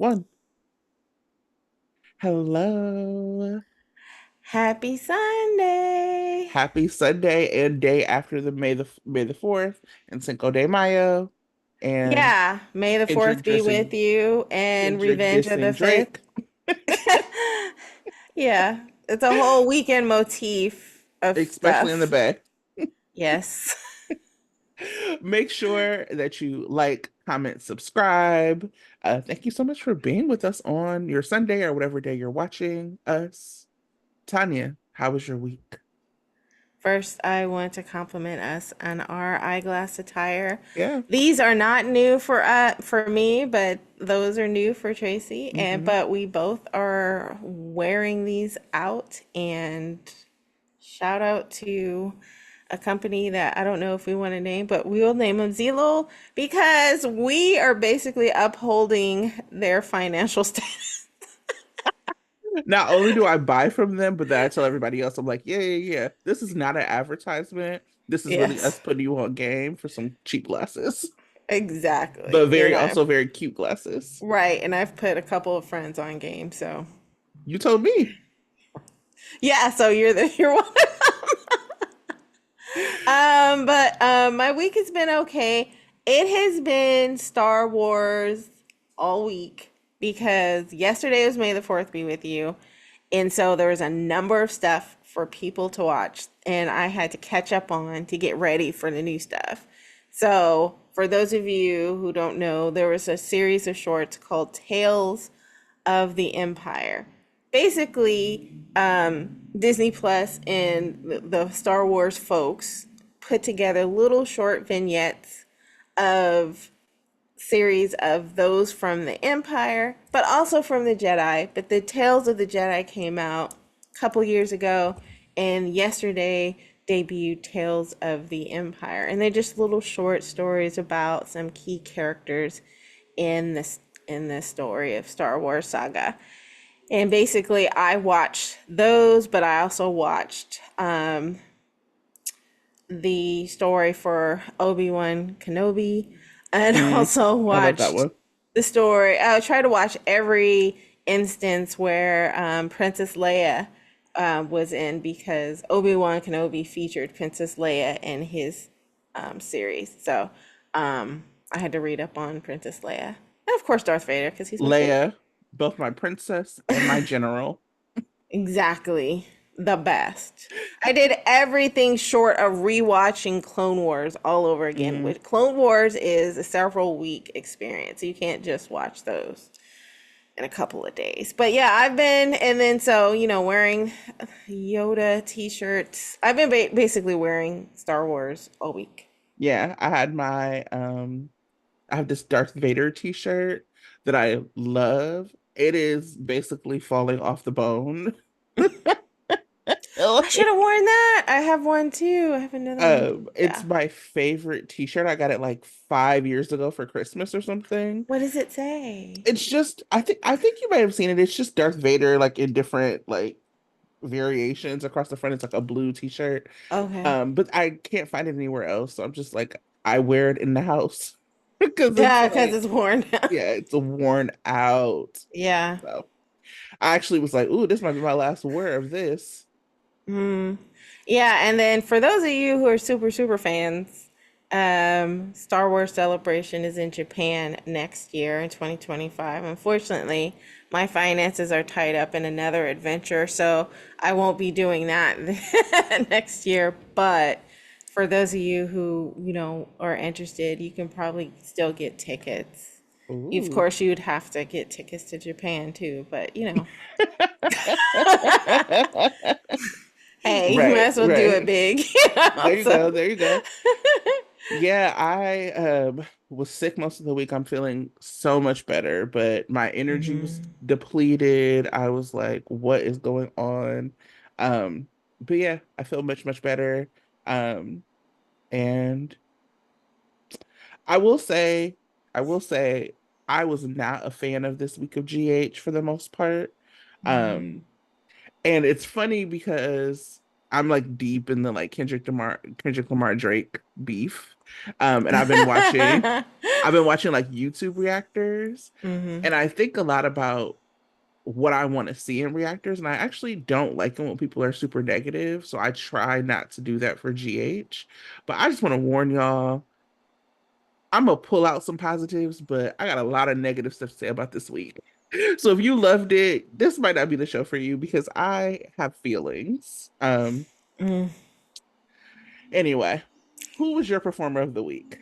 One. Hello. Happy Sunday. Happy Sunday and day after the May the 4th and Cinco de Mayo and Yeah, may the 4th Kendrick be with dissing you and Kendrick Revenge of the dissing Fake. Drake. Yeah, it's a whole weekend motif of Especially in the stuff. Bay. Yes. Make sure that you like, comment, subscribe. Thank you so much for being with us on your Sunday or whatever day you're watching us. Tanya, how was your week? First, I want to compliment us on our eyeglass attire. Yeah. These are not new for me, but those are new for Tracy. And Hmm. but we both are wearing these out, and shout out to a company that I don't know if we want to name, but we will name them Zelo because we are basically upholding their financial status. Not only do I buy from them, but then I tell everybody else, I'm like, yeah, yeah, yeah. This is not an advertisement. This is really us Yes, putting you on game for some cheap glasses, exactly. but And very I also very cute glasses. right, and I've put a couple of friends on game, so You told me. yeah. So you're one. But my week has been okay. It has been Star Wars all week because yesterday was May the 4th be with you. And so there was a number of stuff for people to watch, and I had to catch up on to get ready for the new stuff. So, for those of you who don't know, there was a series of shorts called Tales of the Empire. Basically, Disney Plus and the Star Wars folks put together little short vignettes of series of those from the Empire, but also from the Jedi. But the Tales of the Jedi came out a couple years ago, and yesterday debuted Tales of the Empire. And they're just little short stories about some key characters in this story of Star Wars saga. And basically, I watched those, but I also watched the story for Obi-Wan Kenobi, and Mm, also I love that watched one. the story. I try to watch every instance where Princess Leia was in because Obi-Wan Kenobi featured Princess Leia in his series. So I had to read up on Princess Leia. And of course, Darth Vader because he's my favorite. Leia, both my princess and my general. Exactly. The best. I did everything short of rewatching Clone Wars all over again. Mm. With Clone Wars is a several week experience. You can't just watch those in a couple of days. But yeah, I've been and then so, wearing Yoda t-shirts. I've been basically wearing Star Wars all week. Yeah, I have this Darth Vader t-shirt that I love. It is basically falling off the bone. I should have worn that. I have one too. I have another one. It's Yeah. my favorite t-shirt. I got it like 5 years ago for Christmas or something. What does it say? It's just I think you might have seen it. It's just Darth Vader like in different like variations across the front. It's like a blue t-shirt. Okay. But I can't find it anywhere else. So I'm just like I wear it in the house because it's Yeah, because like it's worn out. yeah, it's worn out. Yeah. So I actually was like, ooh, this might be my last wear of this. Mm. Yeah, and then for those of you who are super, super fans, Star Wars Celebration is in Japan next year in 2025. Unfortunately, my finances are tied up in another adventure, so I won't be doing that next year. But for those of you who, are interested, you can probably still get tickets. Of Ooh. course, you'd have to get tickets to Japan too, but hey, you might Right, as well do it right. big, There you go. So, There you go. Yeah, I was sick most of the week. I'm feeling so much better, but my energy was mhm. depleted. I was like, what is going on? Um, but yeah, I feel much, much better. Um, and I will say, I will say, I was not a fan of this week of GH for the most part. Um, and it's funny because I'm like deep in the like Kendrick Lamar Drake beef. And I've been watching like YouTube reactors, Hmm. and I think a lot about what I want to see in reactors, and I actually don't like them when people are super negative, so I try not to do that for GH. But I just want to warn y'all, I'm gonna pull out some positives, but I got a lot of negative stuff to say about this week. So if you loved it, this might not be the show for you because I have feelings. Anyway, who was your performer of the week?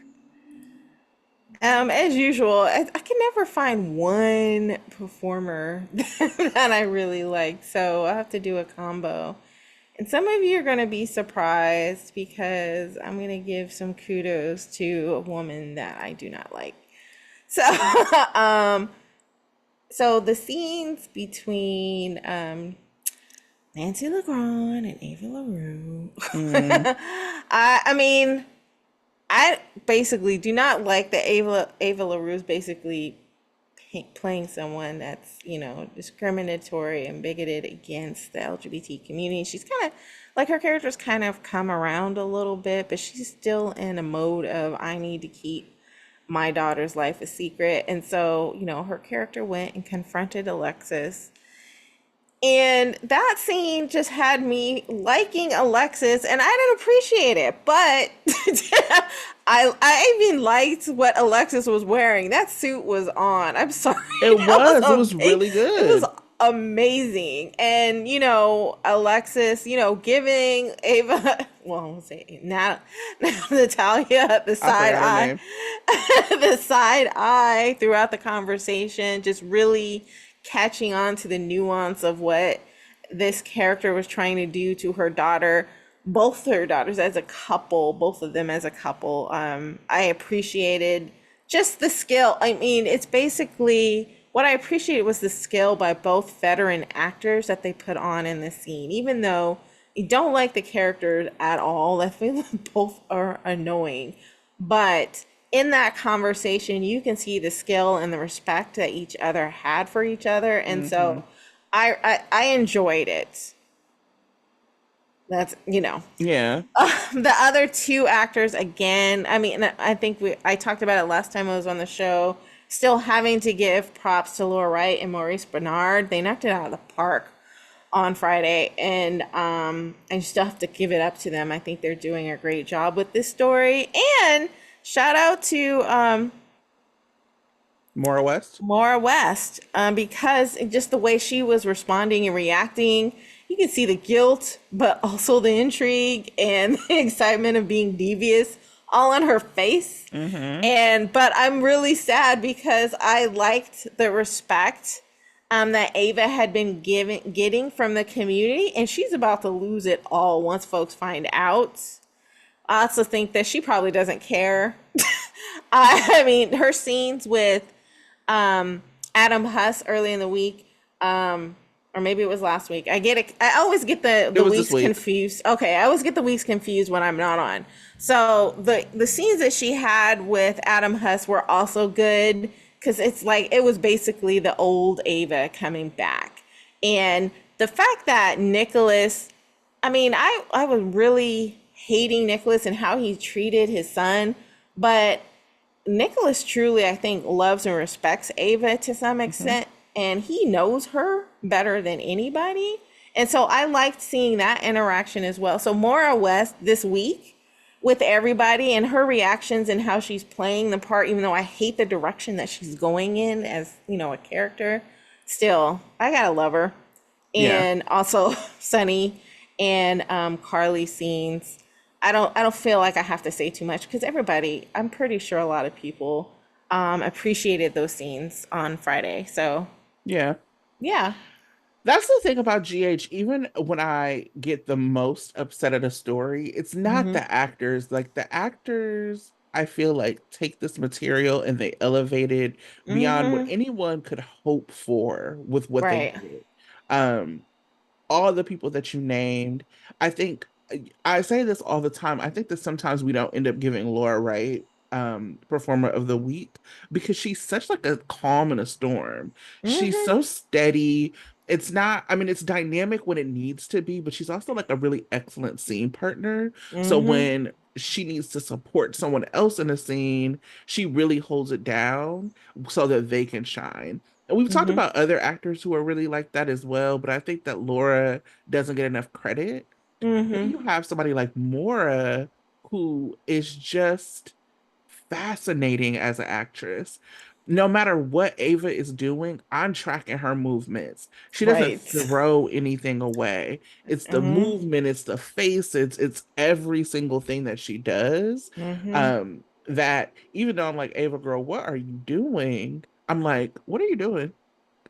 As usual, I can never find one performer that I really like, so I have to do a combo. And some of you are going to be surprised because I'm going to give some kudos to a woman that I do not like. So, um, so the scenes between Nancy Legrand and Ava LaRue. Mm, I mean, I basically do not like that Ava LaRue is basically playing someone that's, discriminatory and bigoted against the LGBT community. She's kind of like her character's kind of come around a little bit, but she's still in a mode of I need to keep my daughter's life a secret. And so, her character went and confronted Alexis, and that scene just had me liking Alexis, and I didn't appreciate it. But I even liked what Alexis was wearing. That suit was on. I'm sorry, it was really it was good. amazing. And Alexis, giving Ava, well, I won't say Natalia the I side forgot her eye, name. the side eye throughout the conversation, just really catching on to the nuance of what this character was trying to do to her daughter, both her daughters as a couple, both of them as a couple. I appreciated just the skill. I mean, it's basically what I appreciated was the skill by both veteran actors that they put on in the scene, even though you don't like the characters at all. I feel like both are annoying, but in that conversation, you can see the skill and the respect that each other had for each other, and Hmm. so I enjoyed it. That's Yeah. the other two actors again. I mean, I think I talked about it last time I was on the show. Still having to give props to Laura Wright and Maurice Bernard. They knocked it out of the park on Friday, and I still have to give it up to them. I think they're doing a great job with this story. And shout out to Maura West. Maura West, because just the way she was responding and reacting, you can see the guilt, but also the intrigue and the excitement of being devious all on her face. Hmm. But I'm really sad because I liked the respect that Ava had been getting from the community, and she's about to lose it all once folks find out. I also think that she probably doesn't care. I mean, her scenes with Adam Huss early in the week, or maybe it was last week. I get it. I always get It the was this weeks week. confused. Okay, I always get the weeks confused when I'm not on. So the scenes that she had with Adam Huss were also good because it's like it was basically the old Ava coming back, and the fact that Nicholas, I mean, I was really hating Nicholas and how he treated his son, but Nicholas truly, I think, loves and respects Ava to some Hmm. extent, and he knows her better than anybody. And so I liked seeing that interaction as well. So Maura West this week with everybody and her reactions and how she's playing the part, even though I hate the direction that she's going in as, a character, still, I gotta love her. Yeah. And also Sunny and Carly scenes. I don't feel like I have to say too much because everybody, I'm pretty sure a lot of people appreciated those scenes on Friday. So Yeah. yeah. That's the thing about GH. Even when I get the most upset at a story, it's not Hmm. the actors. Like the actors, I feel like take this material and they elevate it beyond what Hmm. anyone could hope for with what they Right. did. Um, all the people that you named, I think I say this all the time. I think that sometimes we don't end up giving Laura Wright performer of the week because she's such like a calm in a storm. She's Hmm. so steady it's not, I mean, it's dynamic when it needs to be, but she's also like a really excellent scene partner. So Mm-hmm. when she needs to support someone else in a scene, she really holds it down so that they can shine. And we've talked Mm-hmm. about other actors who are really like that as well, but I think that Laura doesn't get enough credit. Then Mm-hmm. you have somebody like Mora who is just fascinating as an actress. No matter what Ava is doing, I'm tracking her movements. She doesn't Right. throw anything away. It's the Mm-hmm. movement, it's the face, it's every single thing that she does. Mm-hmm. That even though I'm like, Ava girl, what are you doing? I'm like, what are you doing?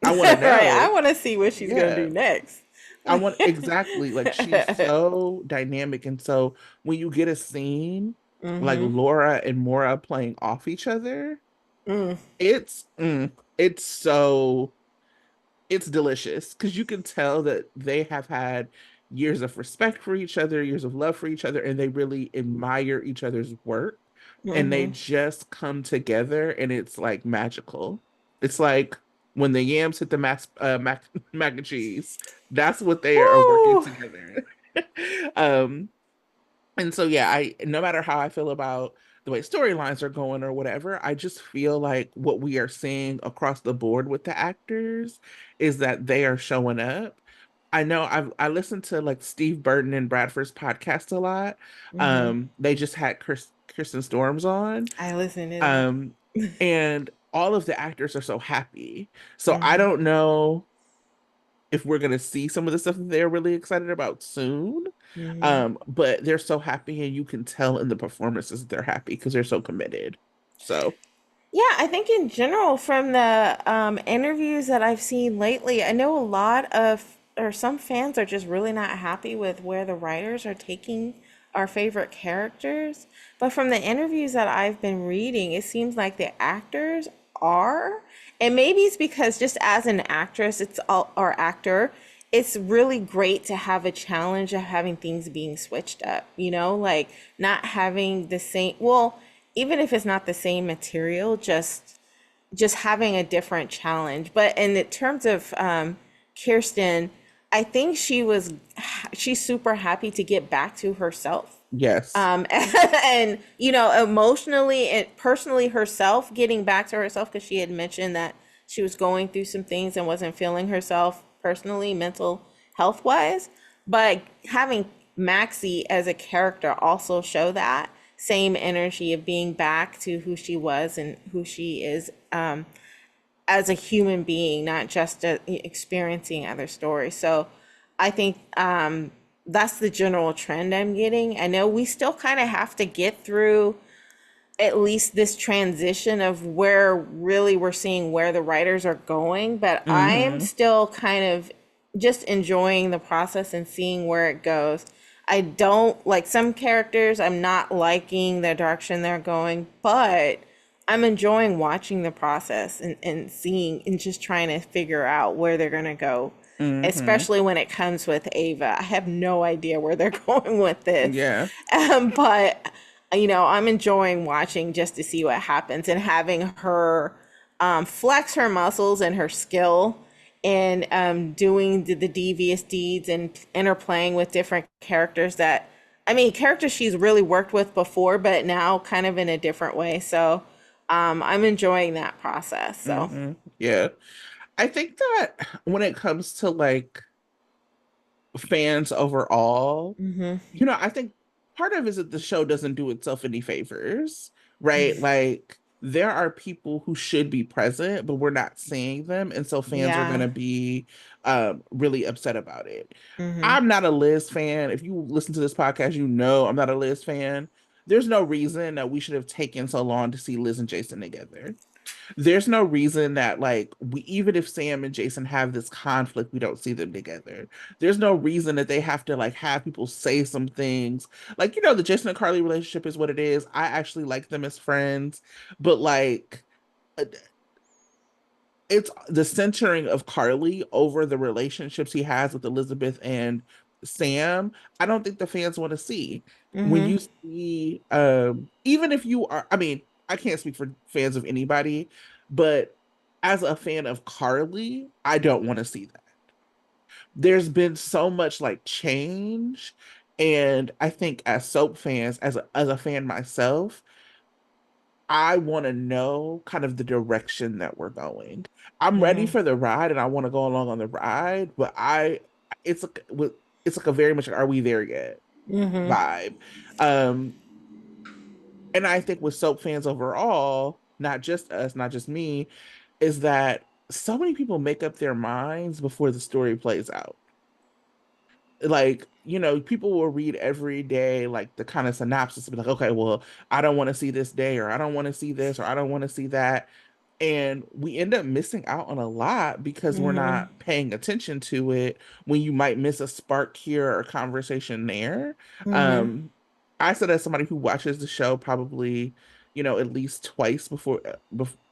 I want to Right. I know. want to see what she's gonna Yeah. do next. I want exactly like she's so dynamic. And so when you get a scene like Mm-hmm. Laura and Mora playing off each other, Mm. it's so it's delicious because you can tell that they have had years of respect for each other, years of love for each other, and they really admire each other's work, and they Mm-hmm. just come together, and it's like magical. It's like when the yams hit the mac and cheese. That's what they are working Woo. together. um, and so yeah, I no matter how I feel about the way storylines are going or whatever, I just feel like what we are seeing across the board with the actors is that they are showing up. I know I listened to like Steve Burton and Bradford's podcast a lot. Mm-hmm. They just had Kristen Storms on. I listen to that. Um, and all of the actors are so happy. So I Mm-hmm. don't know if we're gonna see some of the stuff that they're really excited about soon. Mm-hmm. But they're so happy, and you can tell in the performances that they're happy because they're so committed. So Yeah, I think in general, from the interviews that I've seen lately, I know a lot of, or some fans are just really not happy with where the writers are taking our favorite characters. But from the interviews that I've been reading, it seems like the actors are. And maybe it's because just as an actress, it's all, or actor, it's really great to have a challenge of having things being switched up, like not having the same, well, even if it's not the same material, just having a different challenge. But in the terms of Kirsten, I think she's super happy to get back to herself. yes. And emotionally and personally herself, getting back to herself, because she had mentioned that she was going through some things and wasn't feeling herself personally, mental health wise. But having Maxie as a character also show that same energy of being back to who she was and who she is, as a human being, not just experiencing other stories. So I think that's the general trend I'm getting. I know we still kind of have to get through at least this transition of where really we're seeing where the writers are going, but I am Hmm. still kind of just enjoying the process and seeing where it goes. I don't like some characters, I'm not liking the direction they're going, but I'm enjoying watching the process and seeing and just trying to figure out where they're going to go, Hmm. especially when it comes with Ava. I have no idea where they're going with this. Yeah. But I'm enjoying watching just to see what happens and having her flex her muscles and her skill in doing the devious deeds and interplaying with different characters that, I mean, characters she's really worked with before, but now kind of in a different way. So I'm enjoying that process. So. Hmm. Yeah. I think that when it comes to like fans overall, Hmm. I think part of it is that the show doesn't do itself any favors, right? Like there are people who should be present, but we're not seeing them, and so fans are Yeah. gonna be really upset about it. Hmm. I'm not a Liz fan. If you listen to this podcast, you know I'm not a Liz fan. There's no reason that we should have taken so long to see Liz and Jason together. There's no reason that like we even if Sam and Jason have this conflict, we don't see them together. There's no reason that they have to like have people say some things. Like, the Jason and Carly relationship is what it is. I actually like them as friends, but like uh, it's the centering of Carly over the relationships he has with Elizabeth and Sam. I don't think the fans want to see. When Hmm. you see, even if you are, I mean, I can't speak for fans of anybody, but as a fan of Carly, I don't want to see that. there's been so much like change, and I think as soap fans, as a fan myself, I want to know kind of the direction that we're going. I'm ready Mm-hmm. for the ride and I want to go along on the ride, but it's like it's like a very much like, are we there yet Mm-hmm. vibe. Um, and I think with soap fans overall, not just us, not just me, is that so many people make up their minds before the story plays out. Like, people will read every day like the kind of synopsis and be like, okay, well, I don't want to see this day, or I don't want to see this, or I don't want to see that. And we end up missing out on a lot because we're Mm-hmm. not paying attention to it, when you might miss a spark here or a conversation there. Mm-hmm. Um, I said, as somebody who watches the show probably, at least twice before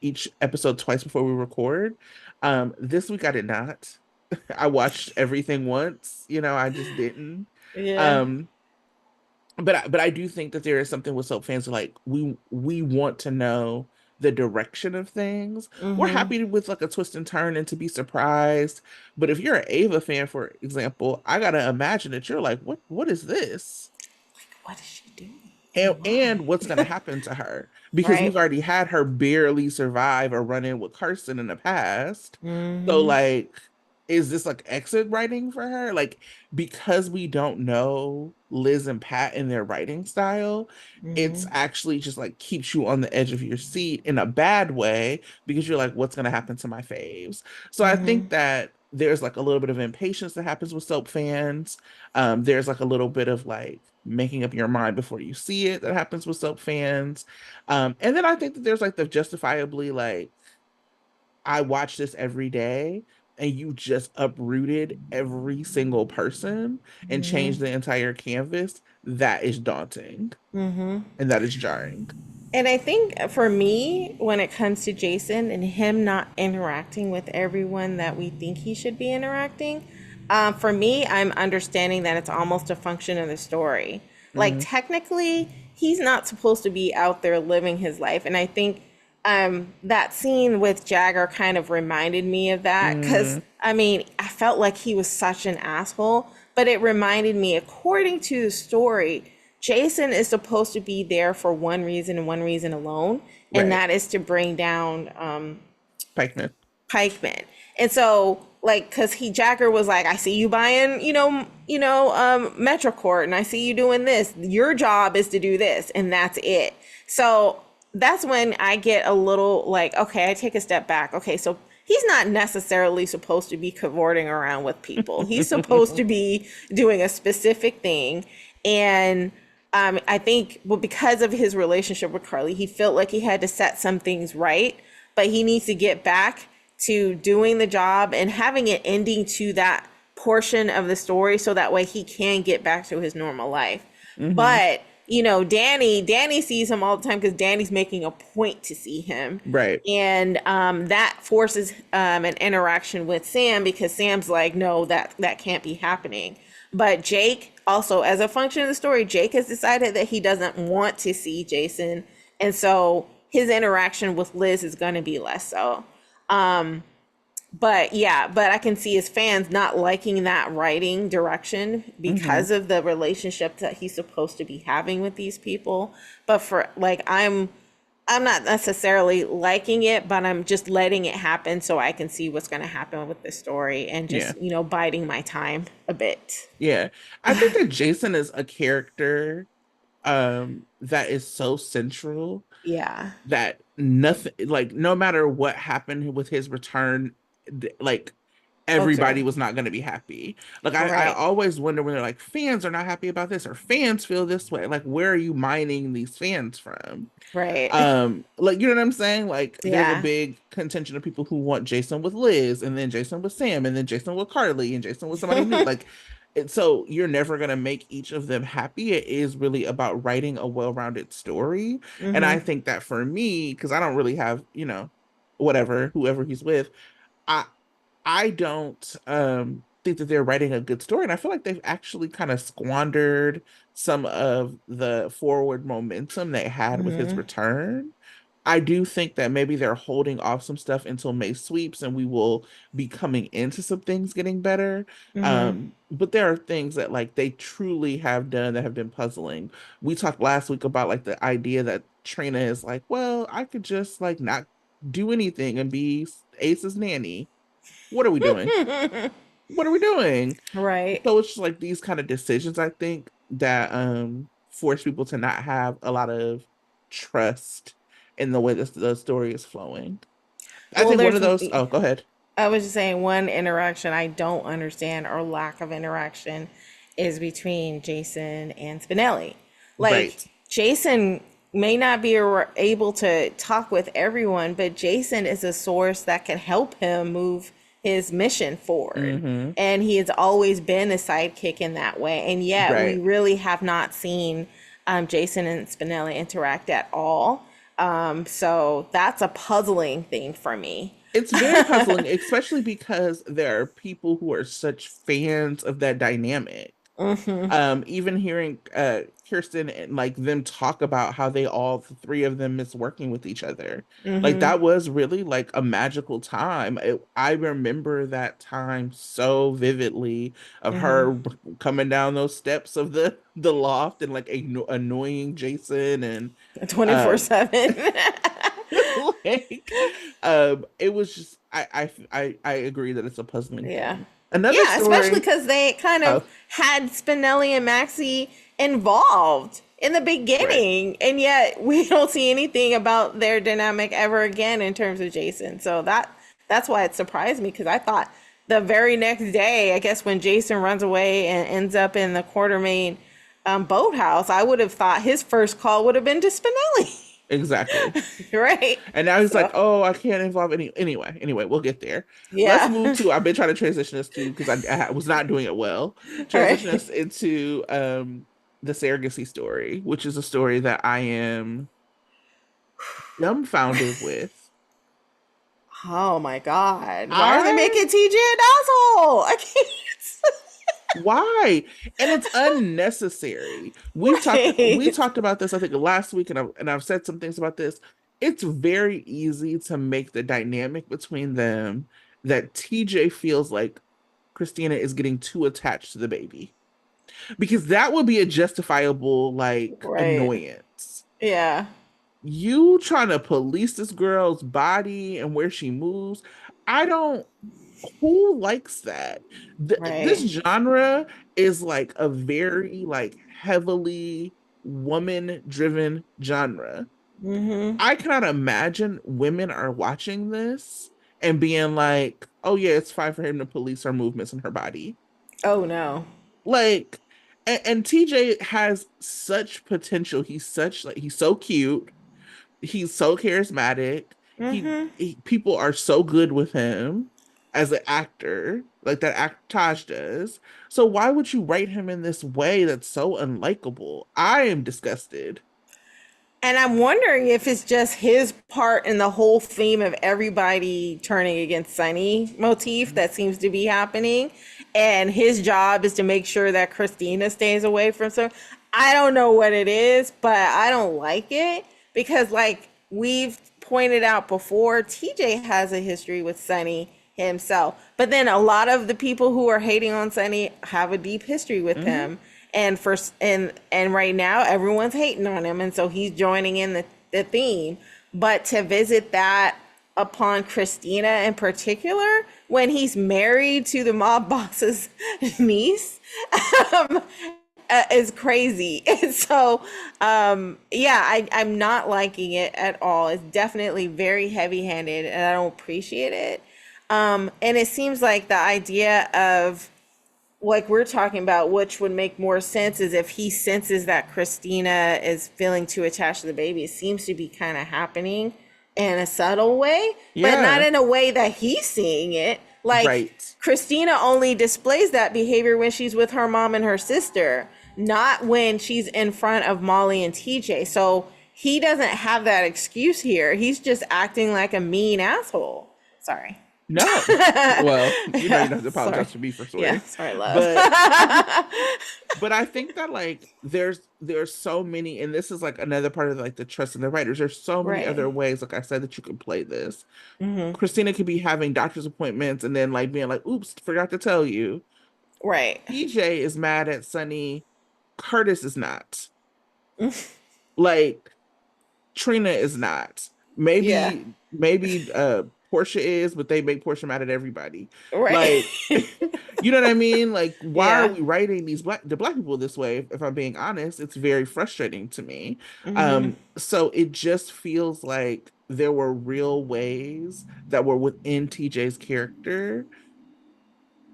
each episode, twice before we record. This week I did not. I watched everything once, I just didn't. Yeah. Um, but I do think that there is something with soap fans, like we want to know the direction of things. We're Mm-hmm. happy with like a twist and turn and to be surprised. But if you're an Ava fan, for example, I gotta imagine that you're like, what is this? What is she doing? And And why? what's gonna happen to her? Because we've Right. already had her barely survive a run-in with Carson in the past. So Mm-hmm. like, is this like exit writing for her? Like, because we don't know Liz and Pat in their writing style, it's Mm-hmm. actually just like keeps you on the edge of your seat in a bad way, because you're like, what's gonna happen to my faves? So I Mm-hmm. think that there's like a little bit of impatience that happens with soap fans. There's like a little bit of like making up your mind before you see it that happens with soap fans. And then I think that there's like the justifiably like, I watch this every day, and you just uprooted every single person and changed Mm-hmm. the entire canvas. That is daunting Mm-hmm. and that is jarring. And I think for me, when it comes to Jason and him not interacting with everyone that we think he should be interacting, for me, I'm understanding that it's almost a function of the story. Like, Hmm. technically, he's not supposed to be out there living his life. And I think that scene with Jagger kind of reminded me of that. Because, Hmm. I mean, I felt like he was such an asshole, but it reminded me, according to the story, Jason is supposed to be there for one reason and one reason alone, and Right. that is to bring down Pikeman. Pikeman. And so, like, cause Jagger was like, I see you buying, Metrocourt, and I see you doing this. Your job is to do this, and that's it. So that's when I get a little like, okay, I take a step back. Okay, so he's not necessarily supposed to be cavorting around with people. He's supposed to be doing a specific thing, and I think, well, because of his relationship with Carly, he felt like he had to set some things right, but he needs to get back to doing the job and having an ending to that portion of the story so that way he can get back to his normal life. Hmm. But, Danny sees him all the time because Danny's making a point to see him. Right. And that forces an interaction with Sam because Sam's like, no, that can't be happening. But Jake, also as a function of the story, Jake has decided that he doesn't want to see Jason, and so his interaction with Liz is going to be less so. But yeah, but I can see his fans not liking that writing direction Hmm. because of the relationship that he's supposed to be having with these people. But for like, I'm not necessarily liking it, but I'm just letting it happen so I can see what's going to happen with the story and Yeah. just, biding my time a bit. Yeah. I think that Jason is a character that is so central, Yeah. that nothing, like, no matter what happened with his return, like, Folks everybody are was not going to be happy. Like, I right. always wonder when they're like, fans are not happy about this, or fans feel this way. Like, where are you mining these fans from? Right. Like, you know what I'm saying? Like, there's a Yeah. big contention of people who want Jason with Liz, and then Jason with Sam, and then Jason with Carly, and Jason with somebody new. Like, so you're never gonna make each of them happy. It is really about writing a well-rounded story. And I Mm-hmm. think that for me, because I don't really have, whatever, whoever he's with, I I don't think that they're writing a good story. And I feel like they've actually kind of squandered some of the forward momentum they had with his Mm-hmm. return. I do think that maybe they're holding off some stuff until May sweeps and we will be coming into some things getting better. Hmm. But there are things that like they truly have done that have been puzzling. We talked last week about like the idea that Trina is like, well, I could just like not do anything and be Ace's nanny. What are we doing? What are we doing? Right. So it's just like these kind of decisions, I think, that force people to not have a lot of trust in the way that the story is flowing. I Well, think one there's of those, oh, go ahead. I was just saying one interaction I don't understand or lack of interaction is between Jason and Spinelli. Like Right. Jason may not be able to talk with everyone, but Jason is a source that can help him move his mission forward. Mm-hmm. And he has always been a sidekick in that way. And yet we Right. really have not seen Jason and Spinelli interact at all. So that's a puzzling thing for me. It's very puzzling, especially because there are people who are such fans of that dynamic. Hmm. Even hearing Kirsten and like them talk about how they all the three of them miss working with each other. Like Hmm. that was really like a magical time. I remember that time so vividly of Hmm. her coming down those steps of the loft and like annoying Jason and um 24/7. like it was just I agree that it's a puzzling Yeah. thing. Another Yeah, especially story. because they kind of Oh, had Spinelli and Maxie involved in the right. beginning, and yet we don't see anything about their dynamic ever again in terms of Jason. So that's why it surprised me because I thought the very next day, I guess when Jason runs away and ends up in the Quartermain boathouse, I would have thought his first call would have been to Spinelli, Exactly. right? And now he's like, So "Oh, I can't involve any." Anyway, we'll get there. Let's yeah, move to. I've been trying to transition us to because I was not doing it well. all Transition right. us into the surrogacy story, which is a story that I am dumbfounded with. Oh my God. Why are they I making TJ an asshole? I can't. Why? And it's unnecessary. We Right. talked about this I think last week, and I've said some things about this. It's very easy to make the dynamic between them that TJ feels like Christina is getting too attached to the baby because that would be a justifiable like Right. annoyance. Yeah. You trying to police this girl's body and where she moves. I don't who likes that? This Right. genre is like a very like heavily woman driven genre. Mm-hmm. I cannot imagine women are watching this and being like, "Oh yeah, it's fine for him to police her movements in her body." Oh no. Like and TJ has such potential. He's such like he's so cute. He's so charismatic. Mm-hmm. People are so good with him as an actor, like that Taj does. So why would you write him in this way that's so unlikable? I am disgusted. And I'm wondering if it's just his part in the whole theme of everybody turning against Sunny motif that seems to be happening. And his job is to make sure that Christina stays away from some. I don't know what it is, but I don't like it because, like we've pointed out before, TJ has a history with Sunny himself. But then a lot of the people who are hating on Sunny have a deep history with Hmm. him. And for and right now everyone's hating on him, and so he's joining in the theme. But to visit that upon Christina in particular, when he's married to the mob boss's niece, um, is crazy. And so, yeah, I'm not liking it at all. It's definitely very heavy handed, and I don't appreciate it. And it seems like the idea of like we're talking about, which would make more sense is if he senses that Christina is feeling too attached to the baby. It seems to be kind of happening in a subtle way, but not Yeah, in a way that he's seeing it. Like right. Christina only displays that behavior when she's with her mom and her sister, not when she's in front of Molly and TJ. So he doesn't have that excuse here. He's just acting like a mean asshole. Sorry. No. Well, you don't have to Sorry. apologize to me for Yeah, swearing. sorry, love. But but I think that like there's so many, and this is like another part of like the trust in the writers. There's so many Right. other ways, like I said, that you can play this. Hmm. Christina could be having doctor's appointments and then like being like, oops, forgot to tell you. Right. PJ is mad at Sunny. Curtis is not. Like Trina is not. Yeah. Maybe Portia is, but they make Portia mad at everybody. Right. Like you know what I mean? Like why are Yeah. we writing the black people this way? If I'm being honest, it's very frustrating to me. Hmm. So it just feels like there were real ways that were within TJ's character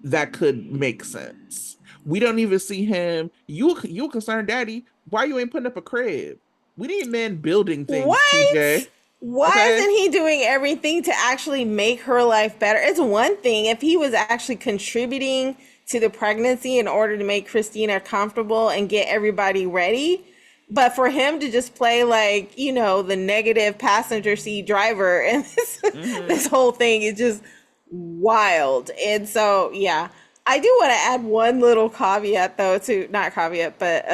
that could make sense. We don't even see him. You a concerned daddy. Why you ain't putting up a crib? We need men building things, What? TJ. Why Okay. isn't he doing everything to actually make her life better? It's one thing if he was actually contributing to the pregnancy in order to make Christina comfortable and get everybody ready. But for him to just play like, the negative passenger seat driver and this Hmm. whole thing is just wild. And so, yeah, I do want to add one little caveat though to not caveat, but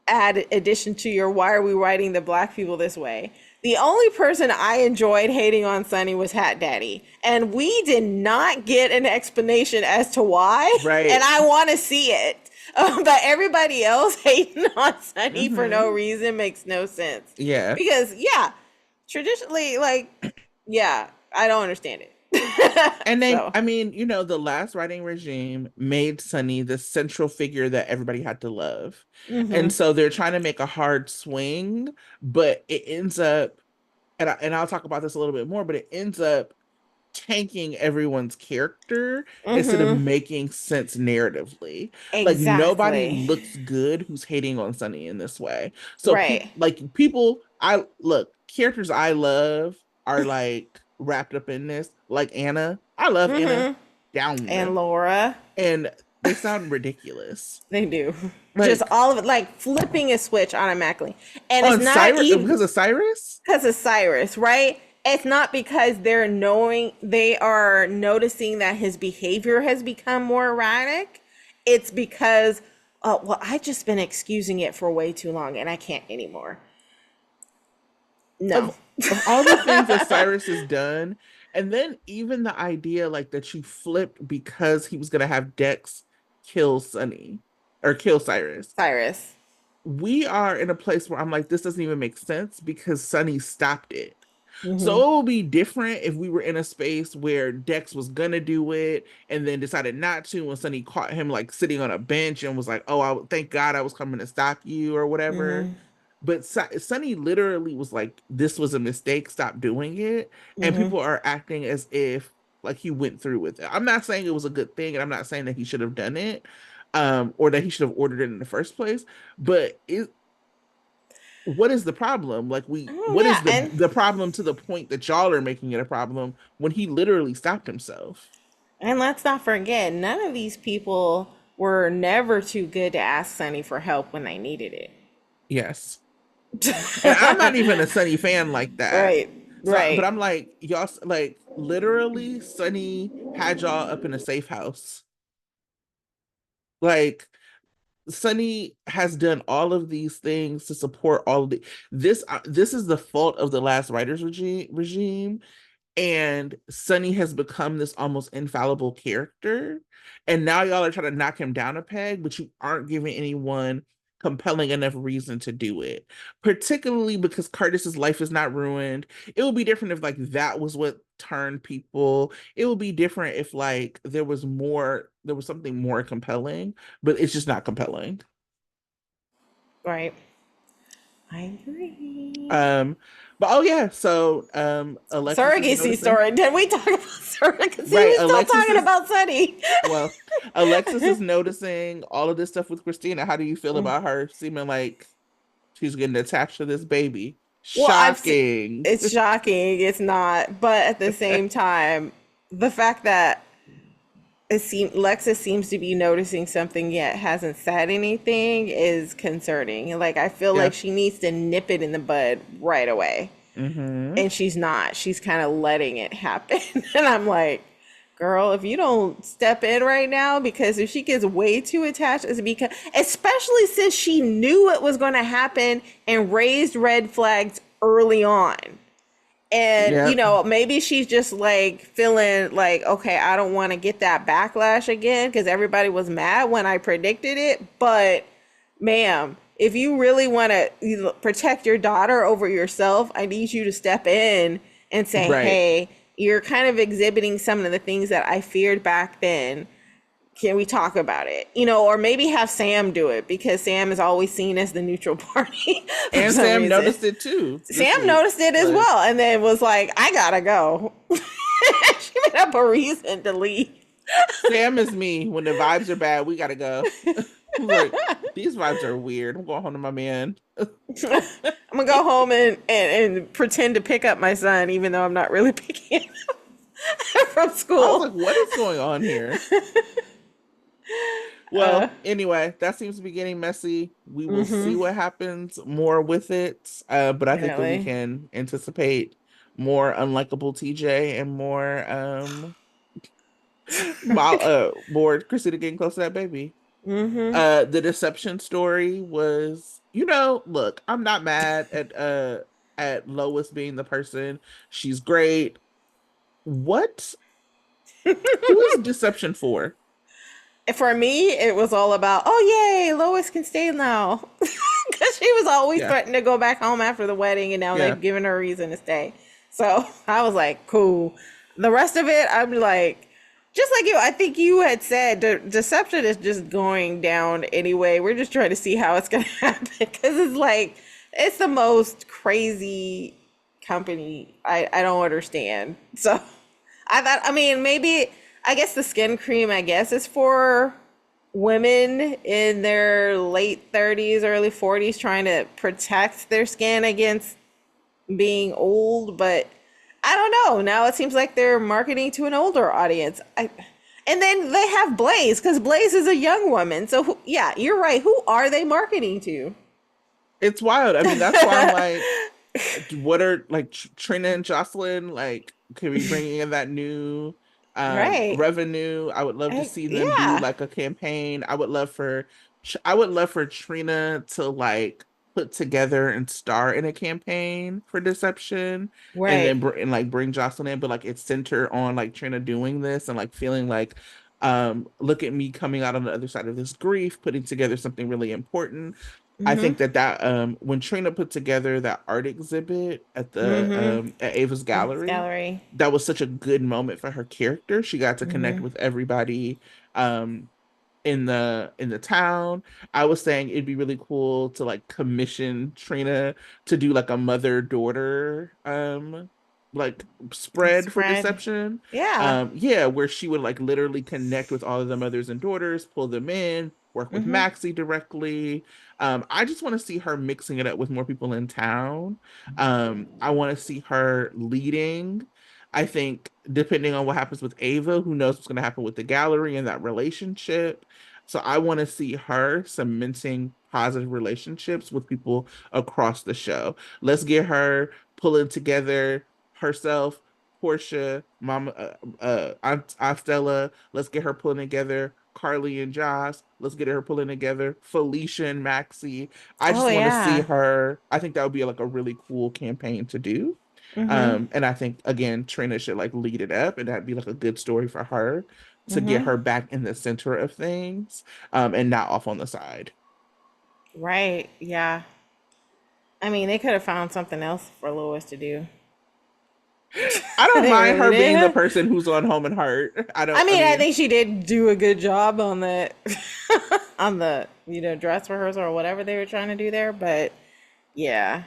add addition to your why are we writing the black people this way. The only person I enjoyed hating on Sunny was Hat Daddy. And we did not get an explanation as to why. And Right. I want to see it. But everybody else hating on Sunny for no Hmm. reason makes no sense. Yeah. Because, yeah, traditionally, like, yeah, I don't understand it. And they, So, I mean, the last writing regime made Sunny the central figure that everybody had to love. And hmm. so they're trying to make a hard swing, but it ends up, and I'll talk about this a little bit more, but it ends up tanking everyone's character instead of Hmm. making sense narratively. Like nobody Exactly. looks good who's hating on Sunny in this way. So Right. people I look, characters I love are like wrapped up in this. Like Anna. I love Anna Hmm. down. And Laura. And they sound ridiculous. They do. Just Like all of it, like flipping a switch automatically. And it's on not Cyrus even because of Cyrus? because of Cyrus, right? It's not because they are noticing that his behavior has become more erratic. It's because, well, I've just been excusing it for way too long and I can't anymore. of No. of all the things that Cyrus has done, and then even the idea like that you flipped because he was gonna have Dex kill Sunny or kill Cyrus. Cyrus. We are in a place where I'm like, this doesn't even make sense because Sunny stopped it. So Hmm. it will be different if we were in a space where Dex was gonna do it and then decided not to when Sunny caught him like sitting on a bench and was like, "Oh, thank God I was coming to stop you" or whatever. Hmm. But Sunny literally was like, "This was a mistake. Stop doing it." And Hmm. people are acting as if like he went through with it. I'm not saying it was a good thing, and I'm not saying that he should have done it, or that he should have ordered it in the first place. But what is the problem? Like Oh, what yeah. is And the problem to the point that y'all are making it a problem when he literally stopped himself? let's not forget, none of these people were never too good to ask Sunny for help when they needed it. Yes. And I'm not even a Sunny fan like that. Right, So, but right. I'm like, y'all, like, literally, Sunny had y'all up in a safe house. Like, Sunny has done all of these things to support all of the. This is the fault of the last writers regime, and Sunny has become this almost infallible character. And now y'all are trying to knock him down a peg, but you aren't giving anyone compelling enough reason to do it. Particularly because Curtis's life is not ruined. It would be different if like that was what turned people. It would be different if like there was something more compelling, but it's just not compelling. Right. I agree. Um, but oh yeah, so Alexis is Surrogacy noticing. story. Did we talk about surrogacy? Right, We still Alexis talking is about Sunny. Well, Alexis is noticing all of this stuff with Christina. How do you feel about her seeming like she's getting attached to this baby? Well, Shocking. it's shocking. It's not, but at the same time, the fact that Lexus seems to be noticing something yet hasn't said anything is concerning. Like I feel Yeah. like she needs to nip it in the bud right away. Mm-hmm. and she's not. She's kind of letting it happen. And I'm like, girl, if you don't step in right now, because if she gets way too attached, it's because, especially since she knew it was going to happen and raised red flags early on. And, Yep. maybe she's just like feeling like, okay, I don't want to get that backlash again because everybody was mad when I predicted it. But, ma'am, if you really want to protect your daughter over yourself, I need you to step in and say, Right. hey, you're kind of exhibiting some of the things that I feared back then. Can we talk about it? Or maybe have Sam do it because Sam is always seen as the neutral party for And some Sam reason. noticed it too this Sam week. noticed it as Like, well and then was like, I gotta go. She made up a reason to leave. Sam is me. When the vibes are bad, we gotta go. Like, these vibes are weird. I'm going home to my man. I'm gonna go home and pretend to pick up my son, even though I'm not really picking him up from I was school. like, what is going on here? Uh, Well, anyway, that seems to be getting messy. We will see mm-hmm, what happens more with it. But I think that we definitely. can anticipate more unlikable TJ and more Chrissy to getting close to that baby. Mm-hmm. The deception story was, look, I'm not mad at Lois being the person. She's great. What who is deception for? For me, it was all about, oh yay, Lois can stay now, because she was always Yeah. threatening to go back home after the wedding, and now Yeah. they've given her a reason to stay. So I was like, cool. The rest of it, I'm like, just like you. I think you had said, deception is just going down anyway. We're just trying to see how it's gonna happen because it's like it's the most crazy company. I don't understand. So I thought, I mean, maybe, I guess the skin cream, I guess, is for women in their late 30s, early 40s trying to protect their skin against being old, but I don't know. Now it seems like they're marketing to an older audience. And then they have Blaze because Blaze is a young woman. So, yeah, you're right. Who are they marketing to? It's wild. I mean, that's why I'm like, what are like Trina and Jocelyn, like, can we bring in that new Right. revenue? I would love to see them do Yeah. like a campaign. I would love for Trina to like put together and star in a campaign for deception, and Right. then like bring Jocelyn in, but like it's centered on like Trina doing this and like feeling like look at me coming out on the other side of this grief, putting together something really important. I Mm-hmm. think that when Trina put together that art exhibit at the Mm-hmm. at Ava's gallery, Gallery. that was such a good moment for her character. She got to connect Mm-hmm. with everybody um in the town. I was saying it'd be really cool to like commission Trina to do like a mother-daughter like spread for Spread. deception. Yeah. Yeah, where she would like literally connect with all of the mothers and daughters, pull them in, work with Mm-hmm. Maxie directly. I just want to see her mixing it up with more people in town. I want to see her leading. I think depending on what happens with Ava, who knows what's going to happen with the gallery and that relationship. So I want to see her cementing positive relationships with people across the show. Let's get her pulling together herself, Portia, Mama, Aunt Stella. Let's get her pulling together Carly and Joss. Let's get her pulling together Felicia and Maxie. I Oh just want to see yeah. her. I think that would be like a really cool campaign to do. Mm-hmm. And I think again, Trina should like lead it up, and that'd be like a good story for her to get Mm-hmm. her back in the center of things, and not off on the side. Right. Yeah. I mean, they could have found something else for Lois to do. I don't They mind really her being the did. person who's on Home and Heart. I I don't. I mean, I mean, think she did do a good job on the on the dress rehearsal or whatever they were trying to do there. But yeah,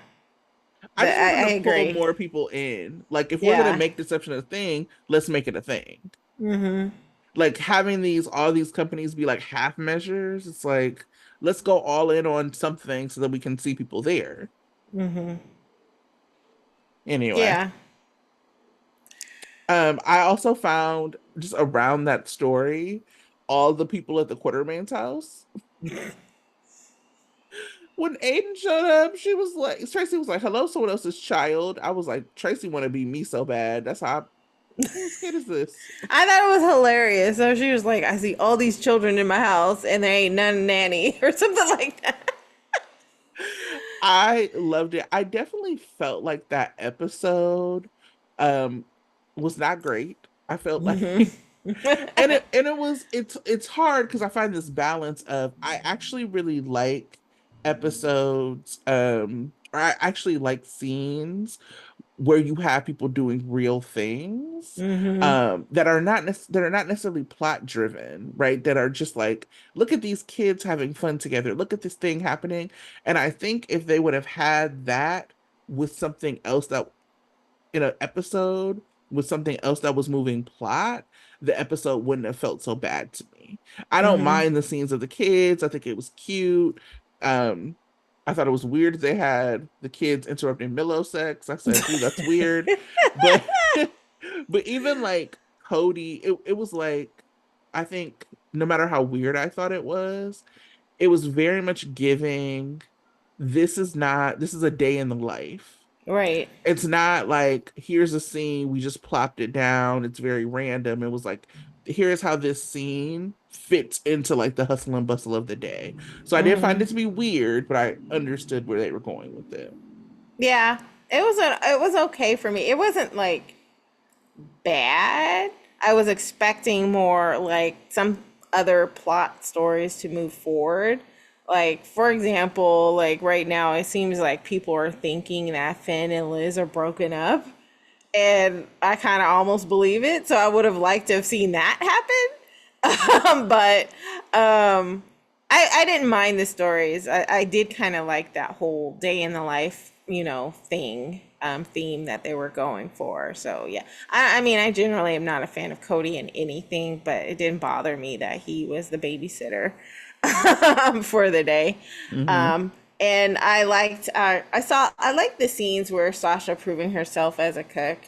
I just want them I to pull agree. more people in. Like, if we're gonna Yeah. make deception a thing, let's make it a thing. Mm-hmm. Like having all these companies be like half measures. It's like let's go all in on something so that we can see people there. Mm-hmm. Anyway. Yeah. I also found just around that story, all the people at the Quartermain's house when Aiden showed up, she was like, Tracy was like, "Hello, someone else's child." I was like, Tracy want to be me so bad. That's how. Whose kid is this? I thought it was hilarious. So she was like, I see all these children in my house and there ain't none nanny or something like that. I loved it. I definitely felt like that episode um was not great. I felt like it's hard because I find this balance of I actually really like episodes or I actually like scenes where you have people doing real things Hmm. that are not necessarily plot driven, right? That are just like, look at these kids having fun together, look at this thing happening. And I think if they would have had that with something else that in an episode with something else that was moving plot, the episode wouldn't have felt so bad to me. I don't Hmm. mind the scenes of the kids. I think it was cute. Um, I thought it was weird they had the kids interrupting Milo sex. I said, "Ooh, that's weird." But but even like Cody, it was like I think no matter how weird I thought it was very much giving this is a day in the life. Right. It's not like here's a scene, we just plopped it down. It's very random. It was like here's how this scene fits into like the hustle and bustle of the day. So I did find Hmm. it to be weird, but I understood where they were going with it. Yeah. It was okay for me. It wasn't like bad. I was expecting more like some other plot stories to move forward. Like, for example, like right now, it seems like people are thinking that Finn and Liz are broken up. And I kind of almost believe it. So I would have liked to have seen that happen. But I didn't mind the stories. I did kind of like that whole day in the life, theme that they were going for. So yeah, I mean, I generally am not a fan of Cody in anything, but it didn't bother me that he was the babysitter for the day. Hmm. Um, and I liked the scenes where Sasha proving herself as a cook.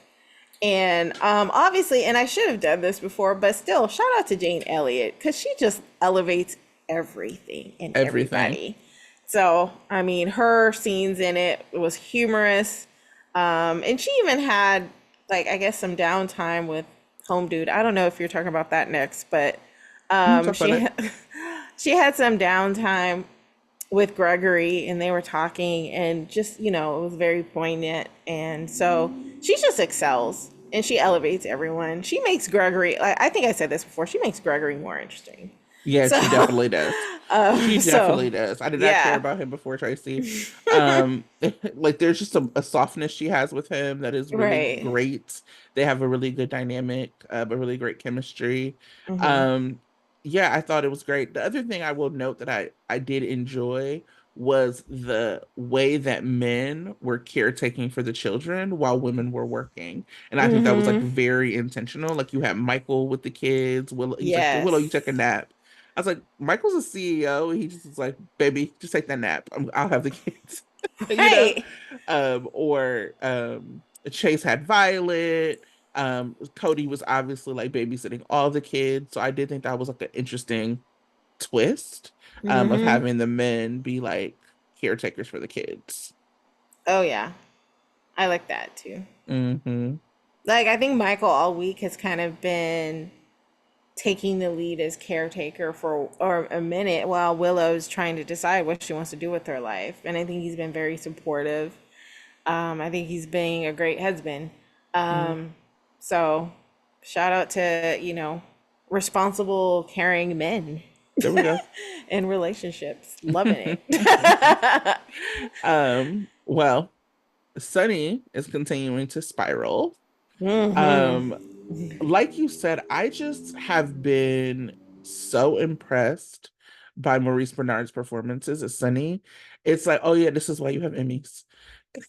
And obviously, and I should have done this before, but still, shout out to Jane Elliott because she just elevates everything and Everything. everybody. So, I mean, her scenes in it was humorous. And she even had, like, I guess some downtime with Home Dude. I don't know if you're talking about that next, but Talk about she it. she had some downtime with Gregory and they were talking and just, it was very poignant. And so she just excels and she elevates everyone. She makes Gregory, I think I said this before, she makes Gregory more interesting. Yeah, So, she definitely does. She so definitely does. I did not care yeah, about him before Tracy. Um, like there's just a softness she has with him that is really right. great. They have a really good dynamic, a really great chemistry. Hmm. Um, yeah, I thought it was great. The other thing I will note that I did enjoy was the way that men were caretaking for the children while women were working. And I think that was like Hmm. very intentional. Like you had Michael with the kids. Willow, he's like, Willow, you Yes. take a nap. I was like, Michael's a CEO. He just was like, baby, just take that nap. I'll have the kids, you know. Right. Or Chase had Violet. Cody was obviously like babysitting all the kids. So I did think that was like an interesting twist of Hmm. having the men be like caretakers for the kids. Oh yeah, I like that too. Hmm. Like I think Michael all week has kind of been taking the lead as caretaker for or a minute while Willow's trying to decide what she wants to do with her life. And I think he's been very supportive. I think he's being a great husband. Um, so shout out to, responsible, caring men There we go. in relationships. Loving it. Well, Sunny is continuing to spiral. Hmm. Um, like you said, I just have been so impressed by Maurice Bernard's performances as Sunny. It's like, oh yeah, this is why you have Emmys.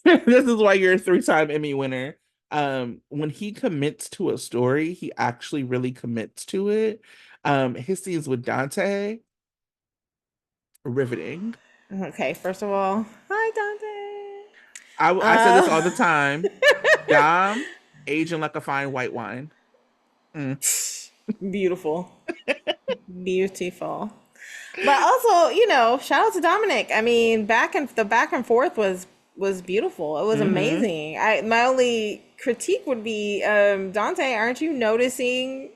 This is why you're a three-time Emmy winner. When he commits to a story, he actually really commits to it. His scenes with Dante, riveting. Okay, first of all, hi Dante. I say this all Uh, the time. Dom, aging like a fine white wine. Mm. Beautiful. Beautiful. But also, you know, shout out to Dominic. I mean, back and forth was beautiful. It was Hmm. amazing. I my only critique would be Dante, aren't you noticing?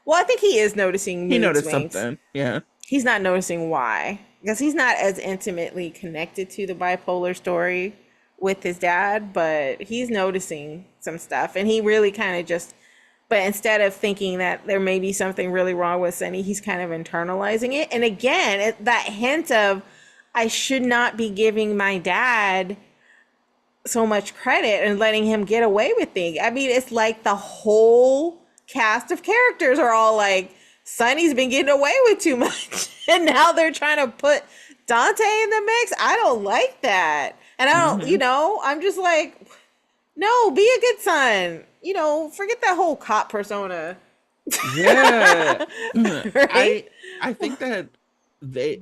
Well, I think he is noticing He mood noticed swings. something. Yeah. He's not noticing why because he's not as intimately connected to the bipolar story with his dad, but he's noticing some stuff and he really kind of just but instead of thinking that there may be something really wrong with Sunny, he's kind of internalizing it. And again, that hint of I should not be giving my dad so much credit and letting him get away with things. I mean, it's like the whole cast of characters are all like, Sonny's been getting away with too much. And now they're trying to put Dante in the mix. I don't like that. And I don't, you Hmm. know, I'm just like, no, be a good son. You know, forget that whole cop persona. Yeah. Right? I think that they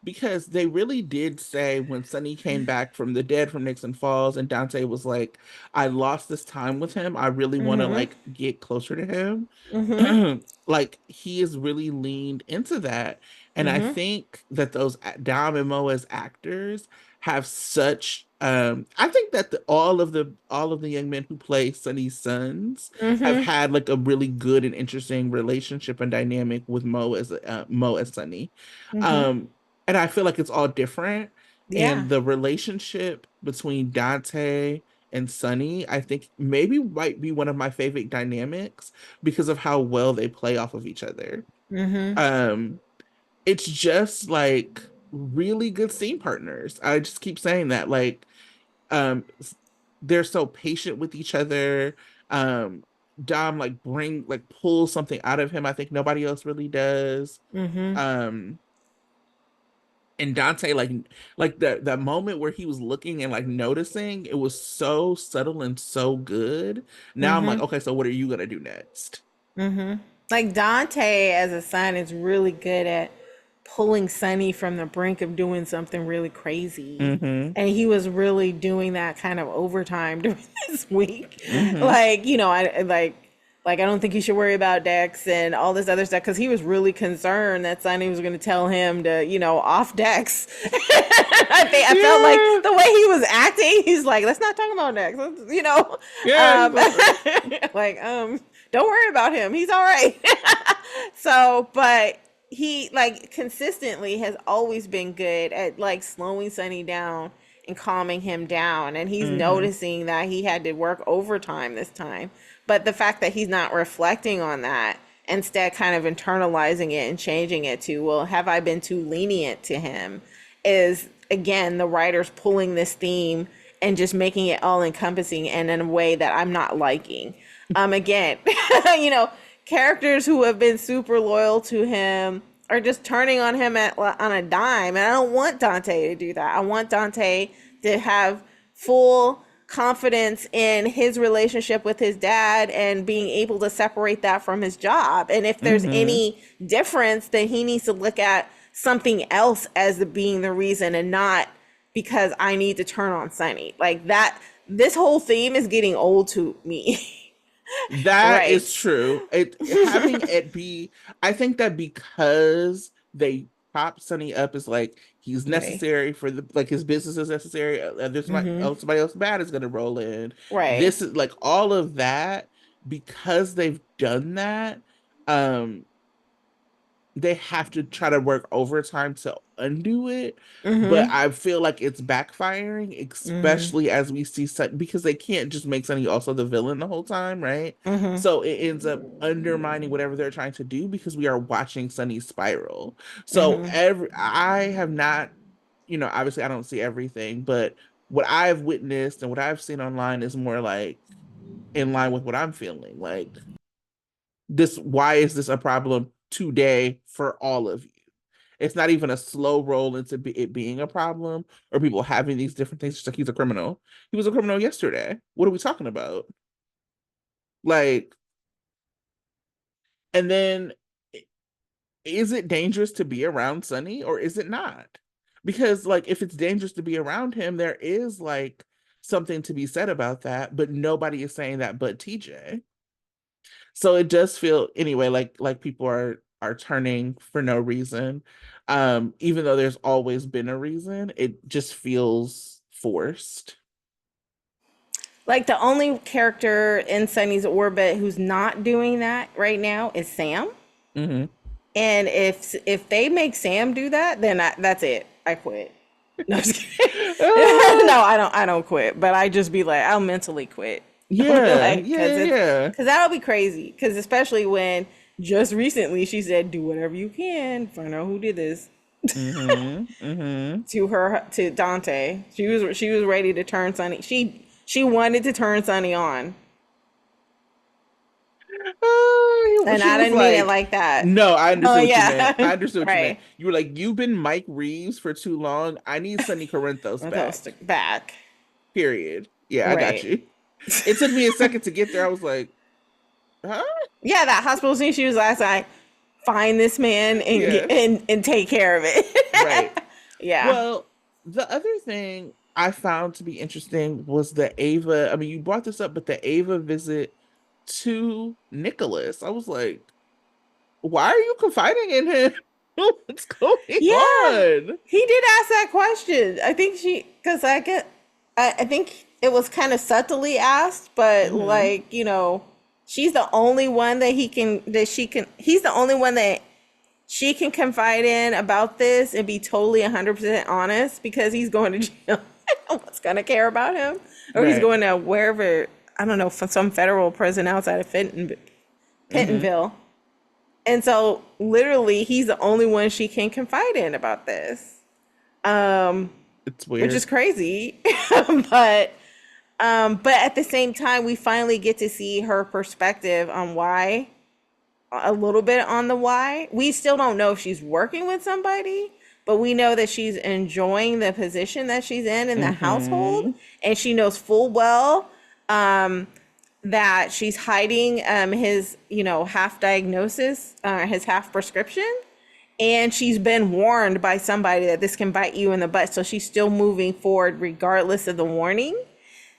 because they really did say when Sonny came back from the dead from Nixon Falls and Dante was like, I lost this time with him. I really want to Mm-hmm. like get closer to him. Mm-hmm. Like he has really leaned into that. And I Mm-hmm. think that those Dom and Mo as actors have such I think that all of the young men who play Sonny's sons have Mm-hmm. had like a really good and interesting relationship and dynamic with Mo as Sonny. Mm-hmm. Um and I feel like it's all different. Yeah. And the relationship between Dante and Sonny, I think maybe might be one of my favorite dynamics because of how well they play off of each other. Mm-hmm. Um, it's just like really good scene partners. I just keep saying that. Like, they're so patient with each other. Um, Dom like pulls something out of him. I think nobody else really does. Mm-hmm. Um, and Dante like that moment where he was looking and like noticing, it was so subtle and so good. Now I'm like, Mm-hmm. okay, so what are you gonna do next? Mm-hmm. Like Dante as a son is really good at pulling Sonny from the brink of doing something really crazy. Hmm. And he was really doing that kind of overtime during this week. Hmm. Like, you know, I don't think you should worry about Dex and all this other stuff because he was really concerned that Sonny was going to tell him to, you know, off Dex. I felt like Yeah. the way he was acting, he's like, let's not talk about Dex, you know, Yeah. um, like, don't worry about him. He's all right. So, but he like consistently has always been good at like slowing Sonny down and calming him down. And he's Hmm. noticing that he had to work overtime this time. But the fact that he's not reflecting on that, instead kind of internalizing it and changing it to, well, have I been too lenient to him? Is again the writers pulling this theme and just making it all encompassing and in a way that I'm not liking. Again, you know, characters who have been super loyal to him are just turning on him on a dime, and I don't want Dante to do that. I want Dante to have full confidence in his relationship with his dad and being able to separate that from his job. And if there's Hmm. any difference, then he needs to look at something else as being the reason and not because I need to turn on Sunny. Like that, this whole theme is getting old to me. That is Right. true. It having it be, I think that because they prop Sonny up as like he's Right. necessary for the like his business is necessary. There's Mm-hmm. somebody else bad is gonna roll in. Right. This is like all of that because they've done that. Um, they have to try to work overtime to undo it, but Mm-hmm. I feel like it's backfiring, Mm-hmm. especially as we see because they can't just make Sonny also the villain the whole time, right? Mm-hmm. So it ends up undermining whatever they're trying to do because we are watching Sonny spiral. So Mm-hmm. every I have not, obviously I don't see everything, but what I've witnessed and what I've seen online is more like in line with what I'm feeling. Like why is this a problem today for all of you? It's not even a slow roll into it being a problem or people having these different things. Just like he's a criminal. He was a criminal yesterday. What are we talking about? Like, and then is it dangerous to be around Sonny or is it not? Because like if it's dangerous to be around him, there is like something to be said about that, but nobody is saying that but TJ. So it does feel anyway like people are turning for no reason. Even though there's always been a reason, it just feels forced. Like the only character in Sunny's orbit who's not doing that right now is Sam. Hmm. And if they make Sam do that, then that's it. I quit. No, I'm just kidding. No, I don't quit, but I just be like, I'll mentally quit. Yeah, Like, yeah, yeah. cause that'll be crazy. Cause especially when just recently she said, "Do whatever you can, find out who did this." Hmm. Hmm. To Dante. She was ready to turn Sunny. She wanted to turn Sunny on, and She I was didn't mean it like, like that. no, I Oh understood what you meant. yeah, I understood what you meant. right. You were like, you've been Mike Reeves for too long. I need Sonny Corinthos With those back. back, Period. Yeah, I got right. you. It took me a second to get there. I was like, huh? Yeah, that hospital scene she was last night. Find this man and get, Yes. and take care of Right. it. Yeah. Well, the other thing I found to be interesting was the Ava. I mean, you brought this up, but the Ava visit to Nicholas. I was like, why are you confiding in him? What's going Yeah. on? He did ask that question. I think because I think it was kind of subtly asked, but Hmm. like, she's the only one he's the only one that she can confide in about this and be totally 100% honest because he's going to jail. No one's going to care about him. Or he's Right. going to wherever, I don't know, for some federal prison outside of Hmm. Pentonville. And so literally he's the only one she can confide in about this. Um, It's which is weird. crazy. but but at the same time we finally get to see her perspective on why, a little bit on the why. We still don't know if she's working with somebody, but we know that she's enjoying the position that she's in the household, Hmm. and she knows full well um, that she's hiding his, half diagnosis, his half prescription. And she's been warned by somebody that this can bite you in the butt. So she's still moving forward regardless of the warning. Right.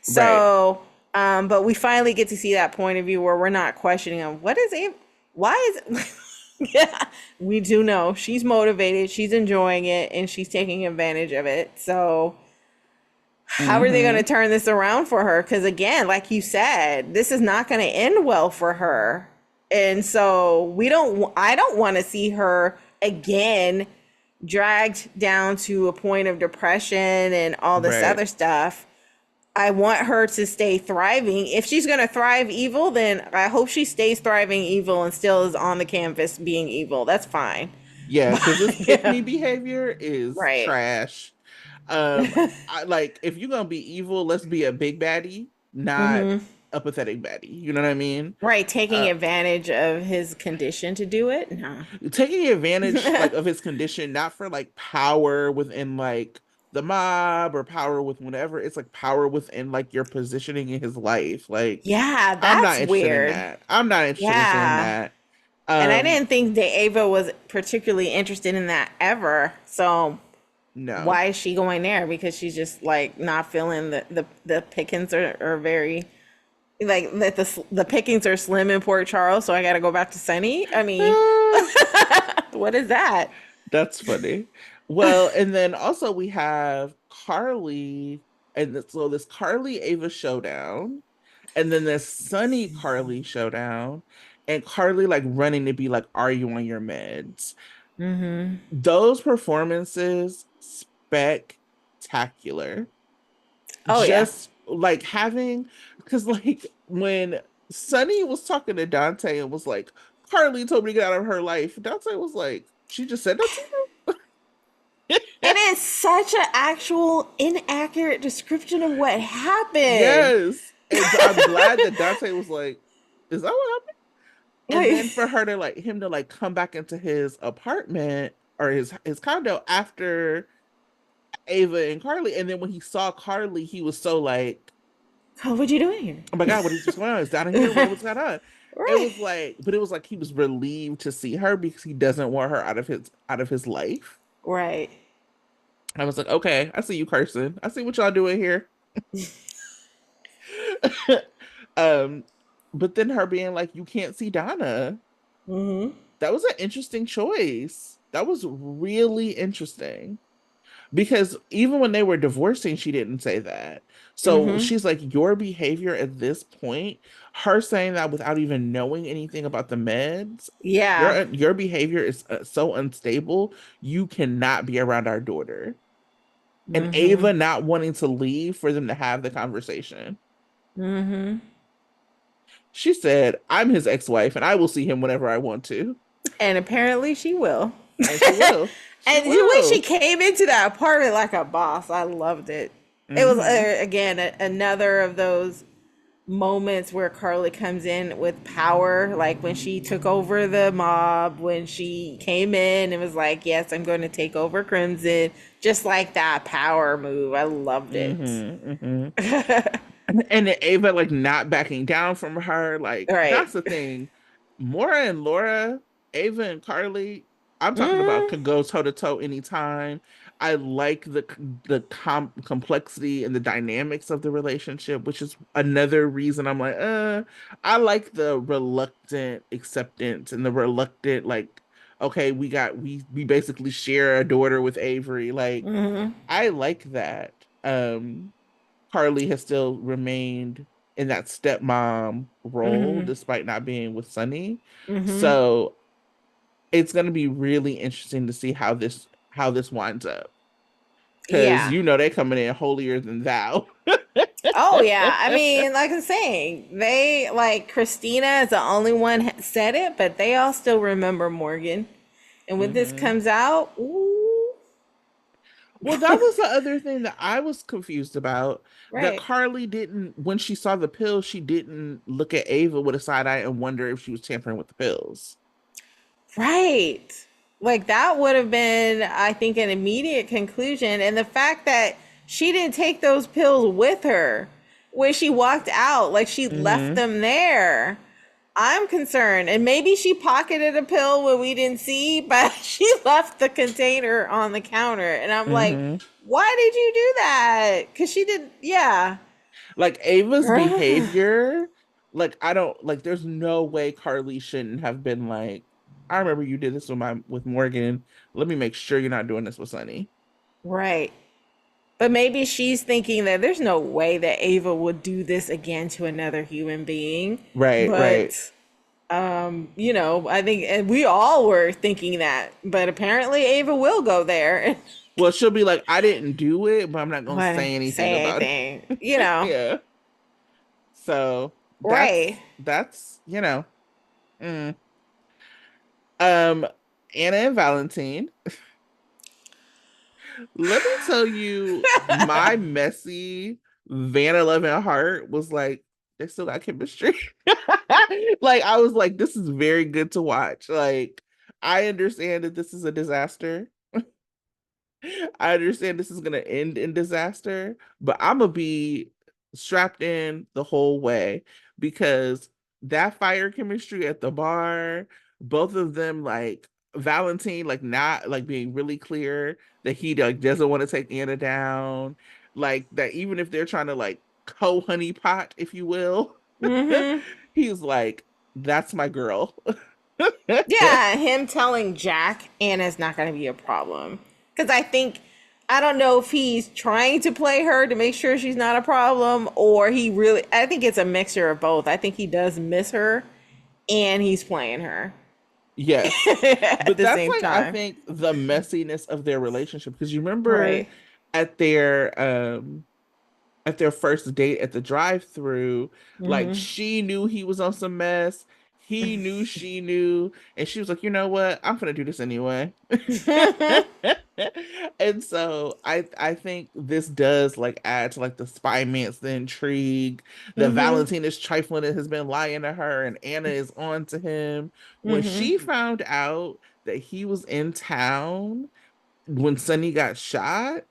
So, but we finally get to see that point of view where we're not questioning him. What is it? Why is it? Yeah, we do know she's motivated, she's enjoying it, and she's taking advantage of it. So, how are they going to Hmm. turn this around for her? Because again, like you said, this is not going to end well for her. And so I don't want to see her again dragged down to a point of depression and all this Right. other stuff. I want her to stay thriving. If she's going to thrive evil, then I hope she stays thriving evil and still is on the canvas being evil. That's fine. Yeah, But because this pick yeah, me behavior is right. trash. I like if you're gonna be evil, let's be a big baddie, not Hmm. a pathetic baddie. You know what I mean? Right. Taking Uh, advantage of his condition to do it. No. Taking advantage like of his condition, not for like power within like the mob or power with whatever. It's like power within like your positioning in his life. Like, Yeah, I'm that's not interested in weird. that. I'm not interested in seeing Yeah. that. And I Um, didn't think that Ava was particularly interested in that ever. So no. why is she going there? Because she's just like not feeling the pickings are very, like that the pickings are slim in Port Charles, so I got to go back to Sunny. I mean, Ah, what is that? that's funny. Well, and then also we have Carly, and so this Carly Ava showdown, and then this Sunny Carly showdown, and Carly like running to be like, "Are you on your meds?" Mm-hmm. Those performances spectacular. Oh yeah. Just like having, because like when Sunny was talking to Dante and was like, "Carly told me to get out of her life," Dante was like, "She just said that to you." It is such an actual inaccurate description of what happened. Yes. And I'm glad that Dante was like, is that what happened? And Like, then for her to like him to like come back into his apartment or his condo after Ava and Carly. And then when he saw Carly, he was so like, oh, what you doing oh my God, what is what's going on? It's down here. here? What's going on? It Right. was like, but it was like he was relieved to see her because he doesn't want her out of his life. Right. I was like, okay, I see you, Carson. I see what y'all doing here. um, but then her being like, you can't see Donna. Mm-hmm. that was an interesting choice. That was really interesting. Because even when they were divorcing, she didn't say that. So Mm-hmm. she's like, your behavior at this point, her saying that without even knowing anything about the meds, Yeah. your behavior is so unstable. You cannot be around our daughter. And Mm-hmm. Ava not wanting to leave for them to have the conversation. Mm-hmm. She said, I'm his ex-wife and I will see him whenever I want to. And apparently she will. And she will. She And the way she will. came into that apartment like a boss, I loved it. It was Hmm. again another of those moments where Carly comes in with power, like when she took over the mob, when she came in and was like, "Yes, I'm going to take over Crimson," just like that power move. I loved it. Hmm. Hmm. And then Ava like not backing down from her. Like Right. that's the thing. Maura and Laura, Ava and Carly, I'm talking about Mm, could go toe to toe anytime. I like complexity and the dynamics of the relationship, which is another reason I'm like, I like the reluctant acceptance and the reluctant like, okay, we basically share a daughter with Avery. Like mm-hmm. I like that. Carly has still remained in that stepmom role Mm-hmm. despite not being with Sunny. Mm-hmm. So it's going to be really interesting to see how this winds up because Yeah. you know they're coming in holier than thou. Oh yeah. I mean, like I'm saying, they like Christina is the only one said it, but they all still remember Morgan. And when this Hmm. comes out, ooh, Well, that was the other thing that I was confused about. That right. Carly didn't, when she saw the pills, she didn't look at Ava with a side eye and wonder if she was tampering with the pills. Right. Like that would have been, I think, an immediate conclusion. And the fact that she didn't take those pills with her when she walked out, like she left Hmm. them there. I'm concerned. And maybe she pocketed a pill when we didn't see, but she left the container on the counter. And I'm like, Hmm. why did you do that? Because she did, yeah. Like Ava's behavior, like I don't like there's no way Carly shouldn't have been like, I remember you did this with my with Morgan. Let me make sure you're not doing this with Sunny. Right. But maybe she's thinking that there's no way that Ava would do this again to another human being. Right, right. But I think and we all were thinking that. But apparently Ava will go there Well, she'll be like, I didn't do it, but I'm not gonna and say anything say about anything. it. Yeah. So Right. that's mm. um Anna and Valentine. Let me tell you, my messy Van 11 heart was like, they still got chemistry. Like, I was like, this is very good to watch. Like, I understand that this is a disaster. I understand this is going to end in disaster, but I'm going to be strapped in the whole way because that fire chemistry at the bar, both of them, like Valentine, like not like being really clear that he like doesn't want to take Anna down, like that even if they're trying to like co-honey pot, if you will, Mm-hmm. he's like, that's my girl. Yeah, him telling Jack Anna's not going to be a problem. Because I don't know if he's trying to play her to make sure she's not a problem, or I think it's a mixture of both. I think he does miss her and he's playing her Yes. at But the that's same like I time. think the messiness of their relationship because you remember Right. at their um at their first date at the drive-through, like Mm-hmm. she knew he was on some mess. He knew she knew, and she was like, "You know what? I'm gonna do this anyway." And so I think this does like add to like the spy mance, the intrigue. The Mm-hmm. Valentine is trifling that has been lying to her, and Anna is on to him. When Mm-hmm. she found out that he was in town when Sonny got shot,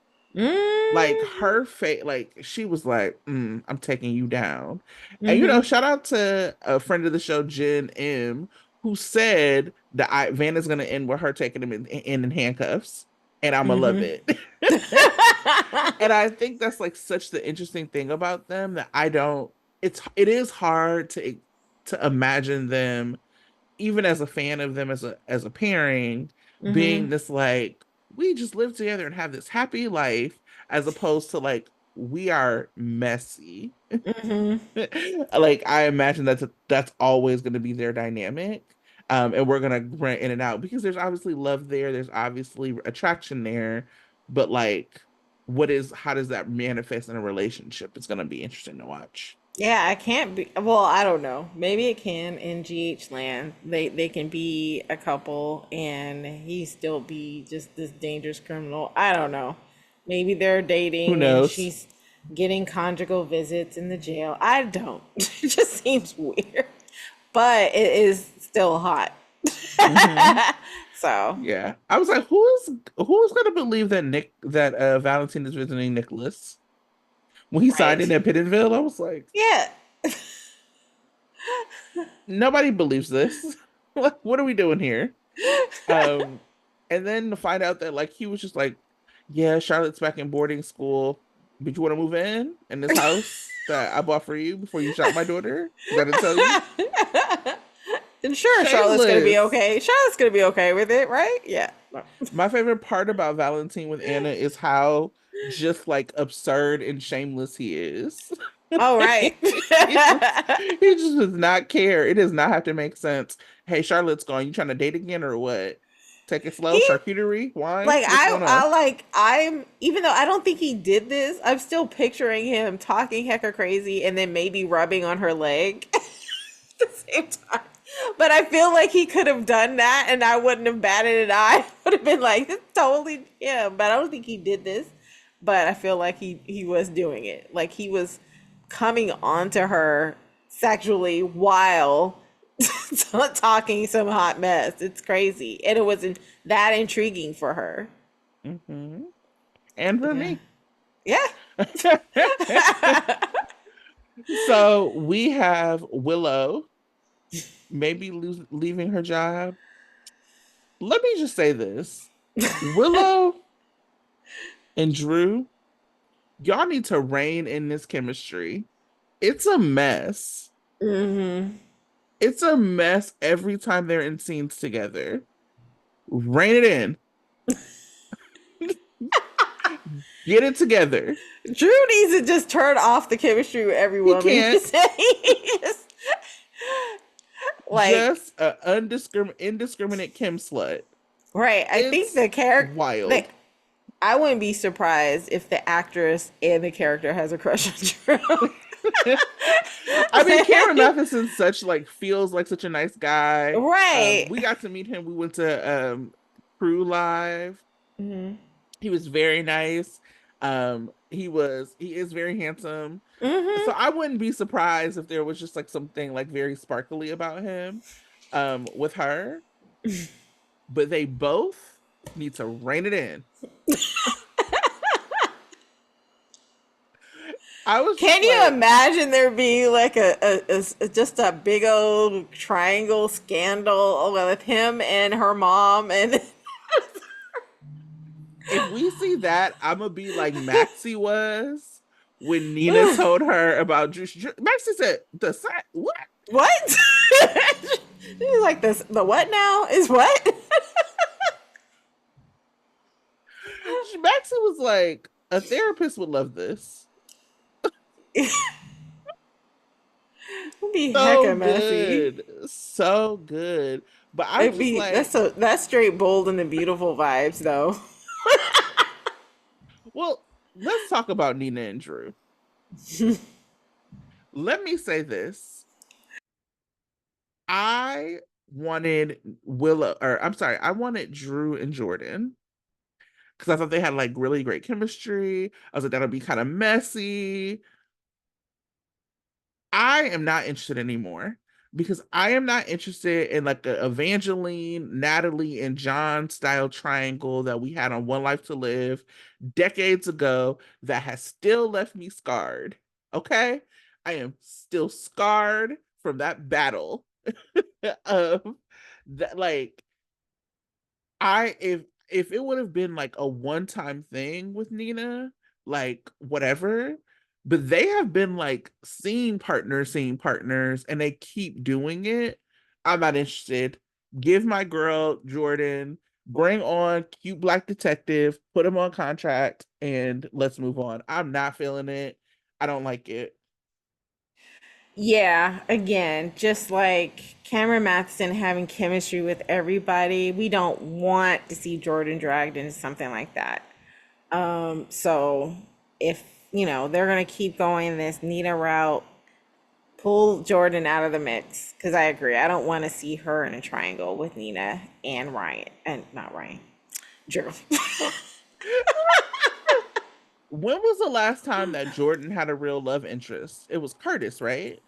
like Mm-hmm. her face, like she was like, I'm taking you down. And Mm-hmm. shout out to a friend of the show, Jen M, who said that Van is gonna end with her taking him in handcuffs, and I'm gonna love Mm-hmm. it. And I think that's like such the interesting thing about them that I don't. It is hard to imagine them even as a fan of them as a pairing, being Mm-hmm. this like we just live together and have this happy life, as opposed to like we are messy. Mm-hmm. Like I imagine that's always going to be their dynamic. And we're gonna run in and out because there's obviously love there, there's obviously attraction there, but like, how does that manifest in a relationship? It's gonna be interesting to watch. Yeah, I can't be. Well, I don't know. Maybe it can in GH land. They can be a couple and he still be just this dangerous criminal. I don't know. Maybe they're Who dating and knows? she's getting conjugal visits in the jail. I don't. It just seems weird. But it is still hot. Hmm. So, Yeah, I was like, who's gonna believe that Valentine is visiting Nicholas when he signed in right. at Pittenville? I was like, Yeah. nobody believes this. What are we doing here? Um, and then to find out that like he was just like, yeah, Charlotte's back in boarding school, but you want to move in this house that I bought for you before you shot my daughter? Because I didn't tell you. And sure, Charlotte's gonna be Shameless. okay. Charlotte's gonna be okay with it, right? Yeah. My favorite part about Valentine with Anna is how just like absurd and shameless he is. All right. He just does not care. It does not have to make sense. Hey, Charlotte's gone. You trying to date again or what? Take it slow, He charcuterie, wine. like What's going on? I'm even though I don't think he did this, I'm still picturing him talking hecker crazy and then maybe rubbing on her leg at the same time. But I feel like he could have done that and I wouldn't have batted an eye. I would have been like, it's totally him. But I don't think he did this. But I feel like he was doing it. Like he was coming onto her sexually while talking some hot mess. It's crazy. And it wasn't that intriguing for her. Hmm. And for Yeah. me. Yeah. So we have Willow maybe leaving her job. Let me just say this. Willow and Drew, y'all need to rein in this chemistry. It's a mess. Hmm. It's a mess every time they're in scenes together. Rein it in. Get it together. Drew needs to just turn off the chemistry with every He woman can't. he's just, like, Just a indiscriminate Kim slut. right. I think It's the character, wild. like, I wouldn't be surprised if the actress and the character has a crush on Drew. I mean, Cameron Matheson such like feels like such a nice guy. Right. We got to meet him. We went to Crew Live. Hmm. He was very nice. He is very handsome. So Hmm. I wouldn't be surprised if there was just like something like very sparkly about him with her. But they both need to rein it in. I was just Can you like, imagine there being like just a big old triangle scandal with him and her mom and if we see that, I'm gonna be like Maxie was when Nina told her about Maxie said, "The side what?" what? She's like this. The what now is what? Maxie was like, "A therapist would love this." It'd be So hecka messy. good, so good. But I'm It'd just be like, that's straight bold and the beautiful vibes though. well, let's talk about Nina and Drew. Let me say this. I wanted Willow, or I'm sorry, I wanted Drew and Jordan because I thought they had like really great chemistry. I was like, that'll be kind of messy. I am not interested anymore because I am not interested in like a Evangeline, Natalie, and John style triangle that we had on One Life to Live decades ago that has still left me scarred. Okay? I am still scarred from that battle of that like I if it would have been like a one-time thing with Nina, like whatever, but they have been like scene partners, and they keep doing it. I'm not interested. Give my girl Jordan, bring on cute black detective, put him on contract, and let's move on. I'm not feeling it. I don't like it. Yeah, again, just like Cameron Matheson having chemistry with everybody, we don't want to see Jordan dragged into something like that. So if they're gonna keep going this Nina route, pull Jordan out of the mix because I agree. I don't want to see her in a triangle with Nina and Ryan, and not Ryan, Drew. When was the last time that Jordan had a real love interest? It was Curtis, right?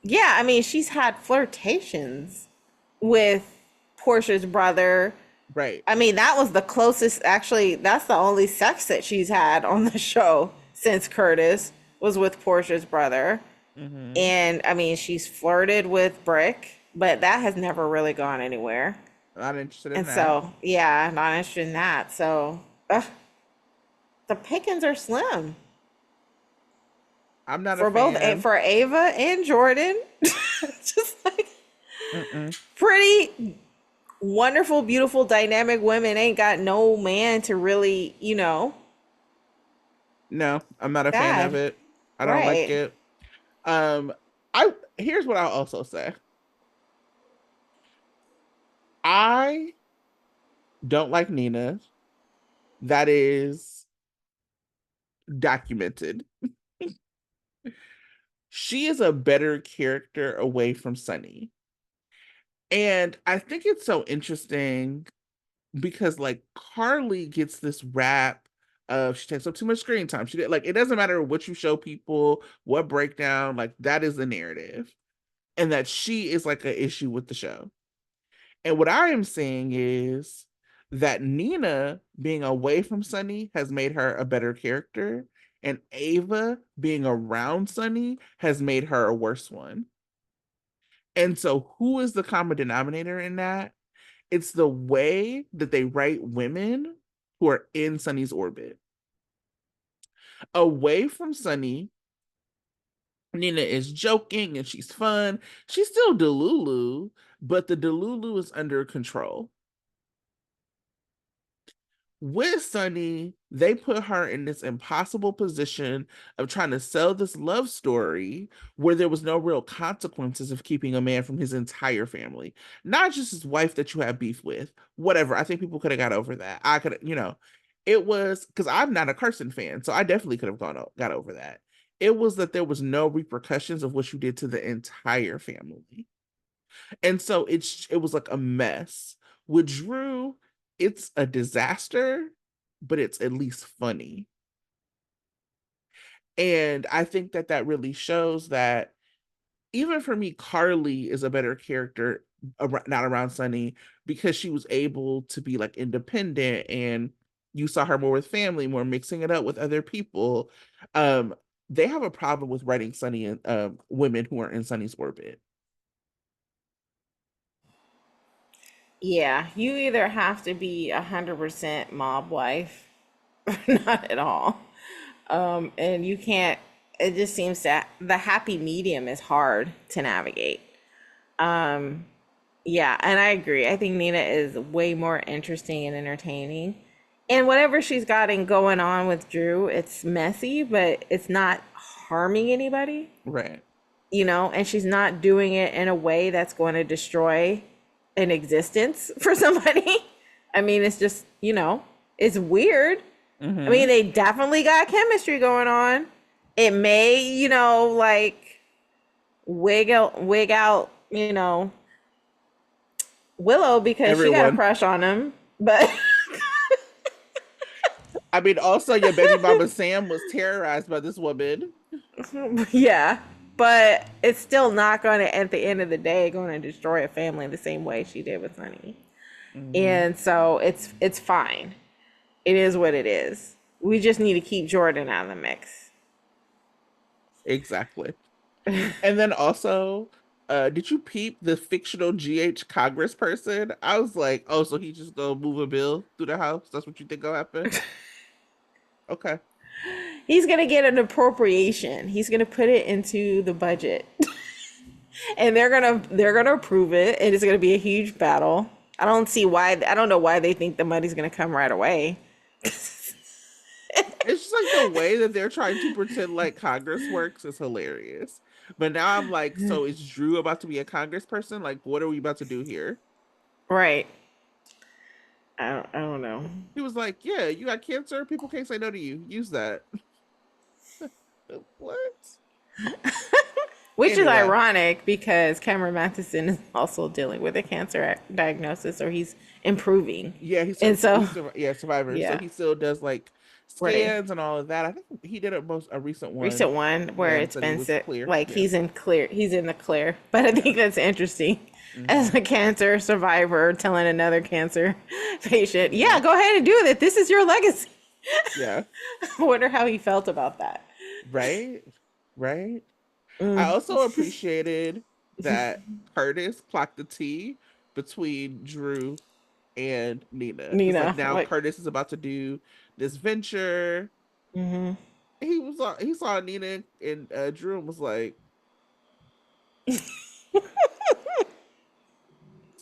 Yeah, I mean, she's had flirtations with Portia's brother. Right. I mean, that was the closest, actually, that's the only sex that she's had on the show since Curtis was with Portia's brother. Mm-hmm. And I mean, she's flirted with Brick, but that has never really gone anywhere. Not interested in And that. so, yeah, not interested in that. So, the pickings are slim I'm not a for both fan. for Ava and Jordan. Just like Mm-mm. pretty wonderful, beautiful, dynamic women ain't got no man to really, No, I'm not a fan of bad. it. I don't like Right. it. Um, I Here's what I'll also say. I don't like Nina. That is documented. She is a better character away from Sunny. And I think it's so interesting because like Carly gets this rap of she takes up too much screen time. She did like it doesn't matter what you show people, what breakdown, like that is the narrative. And that she is like an issue with the show. And what I am saying is that Nina being away from Sunny has made her a better character, and Ava being around Sunny has made her a worse one. And so, who is the common denominator in that? It's the way that they write women who are in Sunny's orbit. Away from Sunny, Nina is joking and she's fun. She's still Delulu, but the Delulu is under control. With Sunny, they put her in this impossible position of trying to sell this love story where there was no real consequences of keeping a man from his entire family, not just his wife that you have beef with. Whatever. I think people could have got over that. I could, it was because I'm not a Carson fan, so I definitely could have got over that. It was that there was no repercussions of what you did to the entire family. And so it was like a mess. With Drew, it's a disaster, but it's at least funny. And I think that that really shows that even for me, Carly is a better character not around Sunny because she was able to be like independent and you saw her more with family, more mixing it up with other people. Um, they have a problem with writing Sunny and women who are in Sunny's orbit. Yeah, you either have to be 100% mob wife or not at all. And you can't, it just seems that the happy medium is hard to navigate. Um, yeah, and I agree. I think Nina is way more interesting and entertaining. And whatever she's gotten going on with Drew, it's messy, but it's not harming anybody, Right. and she's not doing it in a way that's going to destroy an existence for somebody. I mean, it's just, it's weird. I mean, Mm-hmm. they definitely got chemistry going on. It may, like wig out, Willow because she got a Everyone. crush on him. But I mean, also your baby mama Sam was terrorized by this woman. yeah, but it's still not going to, at the end of the day, going to destroy a family the same way she did with Honey. Hmm. And so it's fine. It is what it is. We just need to keep Jordan out of the mix. Exactly. And then also, did you peep the fictional GH Congress person? I was like, oh, so he just go move a bill through the house? That's what you think will happen? Okay. He's gonna get an appropriation. He's gonna put it into the budget. and they're gonna approve it, and it's gonna be a huge battle. I don't know why they think the money's gonna come right away. It's just like the way that they're trying to pretend like Congress works is hilarious. But now I'm like, so is Drew about to be a congressperson? Like, what are we about to do here? Right. I don't know. He was like, yeah, you got cancer. People can't say no to you. Use that. What? Which is Anyway, ironic because Cameron Matheson is also dealing with a cancer diagnosis, or he's improving. yeah, And so, yeah, survivor. So yeah, he still does like right. scans and all of that. I think he did a recent one. Recent one where Yeah, and it's said he been was clear. like Yeah, he's in the clear. But I yeah. think that's interesting as Hmm. a cancer survivor telling another cancer patient, Yeah, yeah, go ahead and do it. This is your legacy. yeah. I wonder how he felt about that. Right, right. I Mm. also appreciated that Curtis clocked the T between Drew and Nina. Because like Nina, now like, Curtis is about to do this venture. hmm He saw Nina and Drew and was like, "What's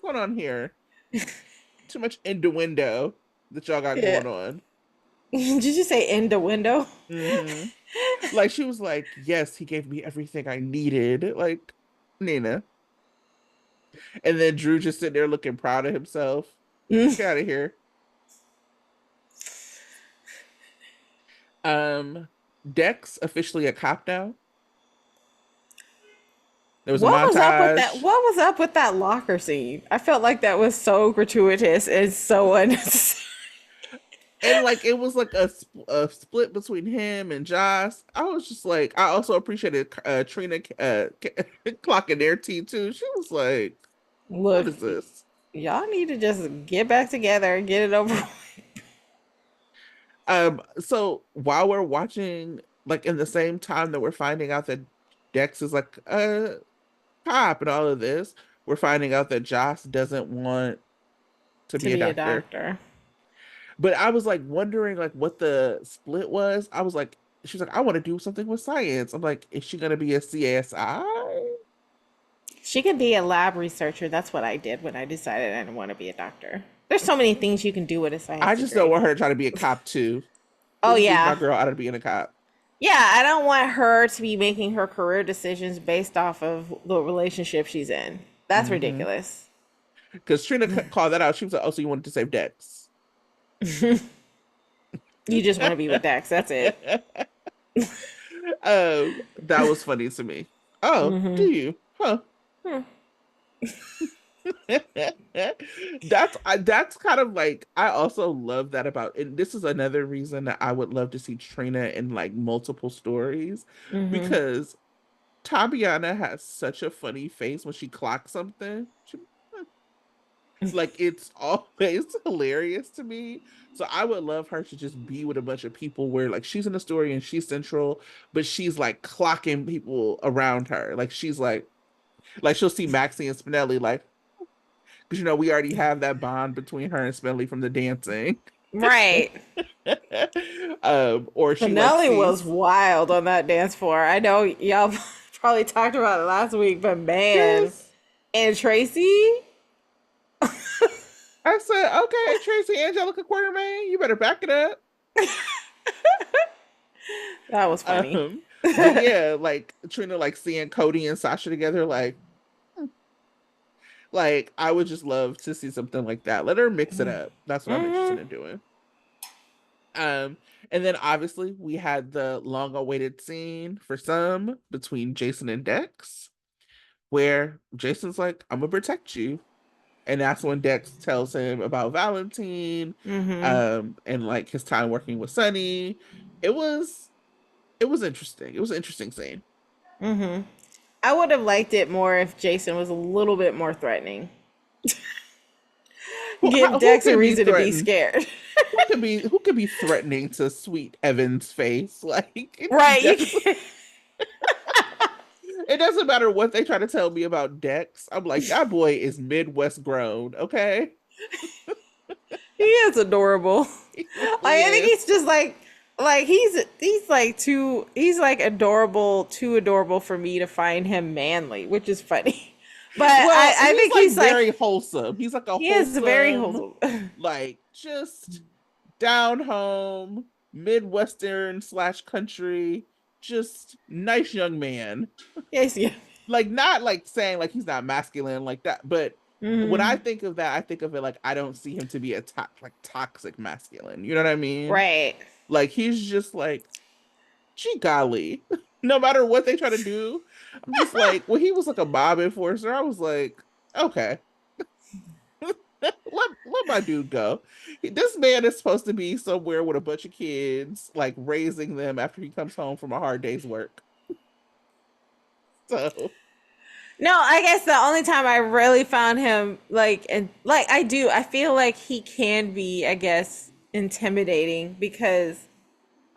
going on here? Too much innuendo that y'all got yeah. going on." Did you say in the window? Hmm. Like she was like, "Yes, he gave me everything I needed." Like Nina, and then Drew just sitting there looking proud of himself. Mm. Get out of here. Um, Dex officially a cop now. There was a What was up with that? montage, What was up with that locker scene? I felt like that was so gratuitous and so unnecessary. and like it was like a split between him and Josh. I was just like, I also appreciated Trina clocking their tea too. She was like, "What Look, is this?" y'all need to just get back together and get it over with. So while we're watching, like in the same time that we're finding out that Dex is like a cop and all of this, we're finding out that Josh doesn't want to To be a be a doctor. doctor. But I was like wondering like what the split was. I was like, she's like, I want to do something with science. I'm like, is she gonna be a CSI? She could be a lab researcher. That's what I did when I decided I didn't want to be a doctor. There's so many things you can do with a science I just don't degree. want her to try to be a cop too. Oh, Please leave my yeah. girl out of being a cop. Yeah, I don't want her to be making her career decisions based off of the relationship she's in. That's Hmm. ridiculous. Because Trina called that out. She was like, oh, so you wanted to save Dex. You just want to be with Dax. That's it. That was funny to me. Oh, do Hmm. you? Huh. That's kind of like I also love that about, and this is another reason that I would love to see Trina in like multiple stories Hmm. because Tabiana has such a funny face when she clocks something. Like it's always hilarious to me. So I would love her to just be with a bunch of people where like she's in the story and she's central, but she's like clocking people around her. Like she's like she'll see Maxie and Spinelli like because we already have that bond between her and Spinelli from the dancing. Right. Or she like Finale was sees wild on that dance floor. I know y'all probably talked about it last week, but man, yes. and Tracy, I said, okay, Tracy Angelica Quartermain, you better back it up. that was funny. Um, but yeah, like Trina like seeing Cody and Sasha together, like I would just love to see something like that. Let her mix it up. That's what I'm interested Hmm. in doing. Um, and then obviously we had the long awaited scene for some between Jason and Dex, where Jason's like, I'm gonna protect you. And that's when Dex tells him about Valentine, Hmm. and like his time working with Sunny. It was it was interesting. It was an interesting scene. Hmm. I would have liked it more if Jason was a little bit more threatening. Give Who Dex a can be reason to be threatened? scared. Who could be threatening to sweet Evan's face? Like Right. You definitely, can. it doesn't matter what they try to tell me about Dex. I'm like, that boy is Midwest grown, okay? He is adorable. He Like, really I think is. he's just like he's like he's like adorable, too adorable for me to find him manly, which is funny. But Well, I he's think like he's like very wholesome. He's like a he is very wholesome, wholesome. like just down home, Midwestern slash country, just nice young man. Yes, yeah. Like not like saying like he's not masculine like that, but when I Hmm. think of that, I think of it like I don't see him to be a like toxic masculine. You know what I mean? Right. Like he's just like, gee golly, no matter what they try to do, I'm just like, when he was like a mob enforcer, I was like, okay, let my dude go. This man is supposed to be somewhere with a bunch of kids, like raising them after he comes home from a hard day's work. So, No, I guess the only time I really found him like and like I feel like he can be, I guess, intimidating because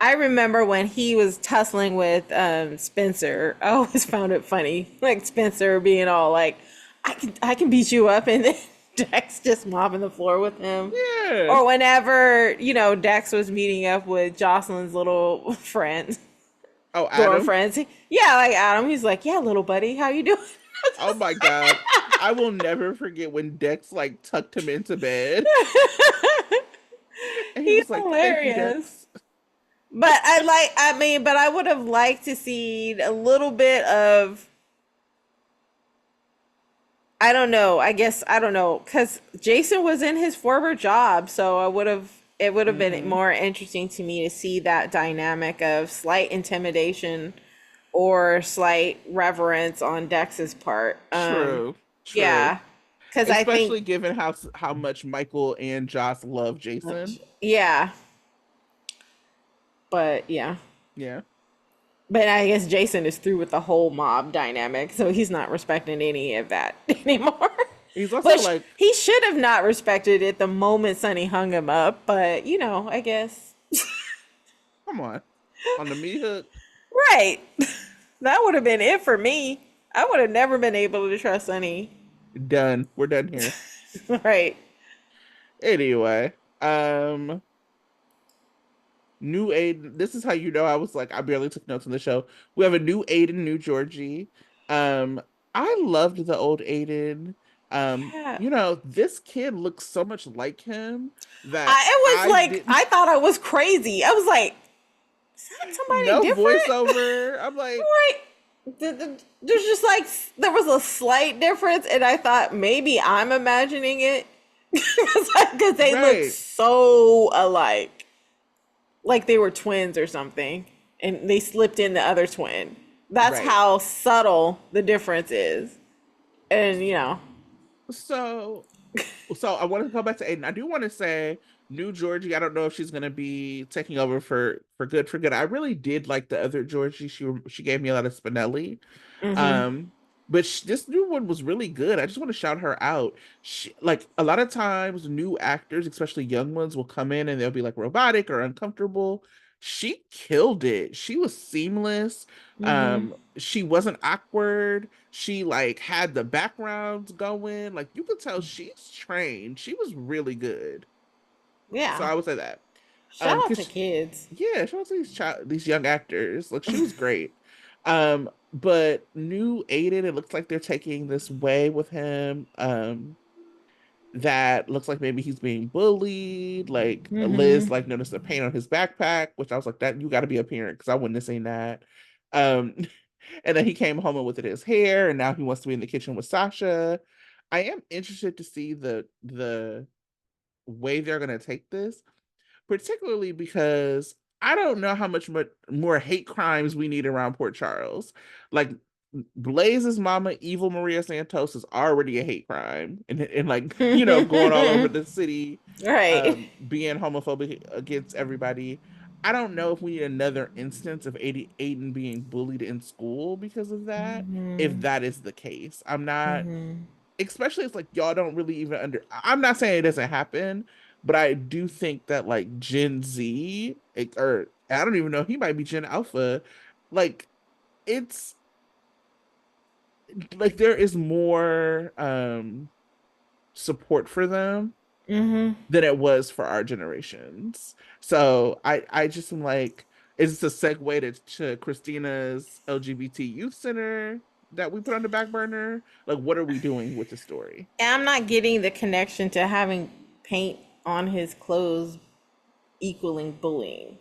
I remember when he was tussling with Spencer. I always found it funny, like Spencer being all like, I can beat you up," and then Dex just mopping the floor with him. yeah. Or whenever Dex was meeting up with Jocelyn's little friend, Oh, Adam. girlfriends. Yeah, like Adam. He's like, "Yeah, little buddy, how you doing?" Oh my God. I will never forget when Dex like tucked him into bed and he He's was like, thank you, hilarious. Dex. But I mean, but I would have liked to see a little bit of, I don't know. I guess I don't know because Jason was in his former job, so it would have been Hmm. more interesting to me to see that dynamic of slight intimidation or slight reverence on Dex's part. True. True. Yeah, because I think Especially given how much Michael and Joss love Jason. yeah, but yeah. Yeah. But I guess Jason is through with the whole mob dynamic, so he's not respecting any of that anymore. He's also Which like, he should have not respected it the moment Sonny hung him up, but I guess. come on the meat hook. Right. That would have been it for me. I would have never been able to trust Sonny. Done. We're done here. Right. Anyway, new Aiden. This is how you know I was like, I barely took notes on the show. We have a new Aiden, new Georgie. Um, I loved the old Aiden. Yeah. This kid looks so much like him that It was I like, didn't I thought I was crazy. I was like, is that somebody no different? voiceover. I'm like, Right. There's just like, there was a slight difference, and I thought maybe I'm imagining it because they look right, so alike, like they were twins or something, and they slipped in the other twin. That's right. how subtle the difference is, and So so I want to go back to Aiden. I do want to say new Georgie. I don't know if she's gonna be taking over for good for good. I really did like the other Georgie. She gave me a lot of Spinelli. hmm Um, but this new one was really good. I just want to shout her out. Like a lot of times, new actors, especially young ones, will come in and they'll be like robotic or uncomfortable. She killed it. She was seamless. hmm She wasn't awkward. She like had the backgrounds going. Like you could tell she's trained. She was really good. So yeah. I would say that. Shout out to Because kids. yeah, shout out to these young actors. Like she was great. But new Aiden, it looks like they're taking this way with him. That looks like maybe he's being bullied. Like Liz, hmm like noticed the paint on his backpack, which I was like, that you got to be a parent because I wouldn't have seen that. Um, and then he came home and with it his hair, and now he wants to be in the kitchen with Sasha. I am interested to see the way they're gonna take this, particularly because I don't know how much more hate crimes we need around Port Charles. Like Blaze's mama, evil Maria Santos, is already a hate crime, and like going all over the city, Right. being homophobic against everybody. I don't know if we need another instance of Aiden being bullied in school because of that. If hmm that is the case, I'm not, hmm especially it's like y'all don't really even I'm not saying it doesn't happen, but I do think that like Gen Z, or I don't even know, he might be Gen Alpha, like it's like there is more support for them. Mm-hmm. than it was for our generations. So I just am like, is this a segue to Christina's LGBT youth center that we put on the back burner? Like, what are we doing with the story? And I'm not getting the connection to having paint on his clothes equaling bullying.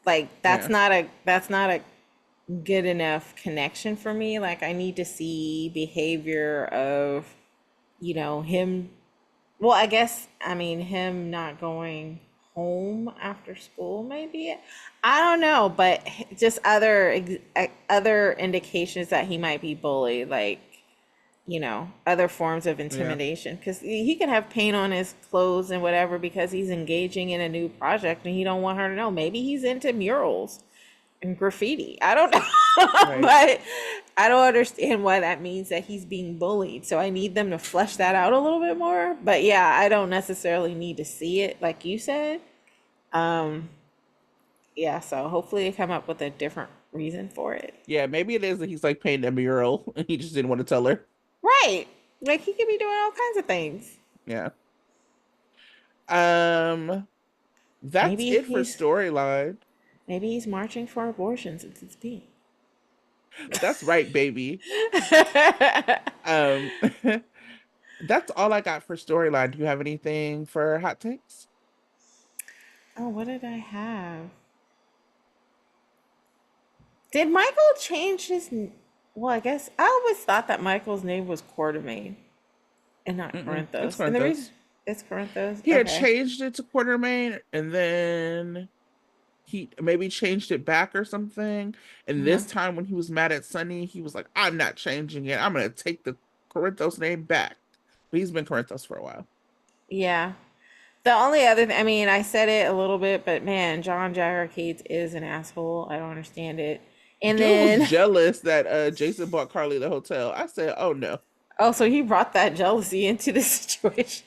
Like Yeah. that's not a good enough connection for me. Like I need to see behavior of, him. Well, I guess I mean him not going home after school maybe. I don't know, but just other indications that he might be bullied, like, other forms of Yeah. intimidation, because he can have paint on his clothes and whatever because he's engaging in a new project and he don't want her to know. Maybe he's into murals and graffiti. I don't know. Right. But I don't understand why that means that he's being bullied. So I need them to flesh that out a little bit more. But yeah, I don't necessarily need to see it like you said. Um, yeah, so hopefully they come up with a different reason for it. Yeah, maybe it is that he's like painting a mural and he just didn't want to tell her. Right. Like he could be doing all kinds of things. Yeah. Um, that's Maybe it for he's storyline. maybe he's marching for abortion since it's pink. That's right, baby. Um, that's all I got for storyline. Do you have anything for hot takes? Oh, what did I have? Did Michael change his? Well, I guess I always thought that Michael's name was Quartermain and not Mm-mm, it's Corinthos. And the reason Corinthos. it's Corinthos. He had Okay. changed it to Quartermain, and then he maybe changed it back or something. And Uh-huh. this time, when he was mad at Sunny, he was like, "I'm not changing it. I'm gonna take the Corinthos name back." But he's been Corinthos for a while. Yeah. The only other I mean, I said it a little bit, but man, John Jagger Cates is an asshole. I don't understand it. And Dude was then, jealous that Jason bought Carly the hotel. I said, "Oh no, oh, so he brought that jealousy into the situation.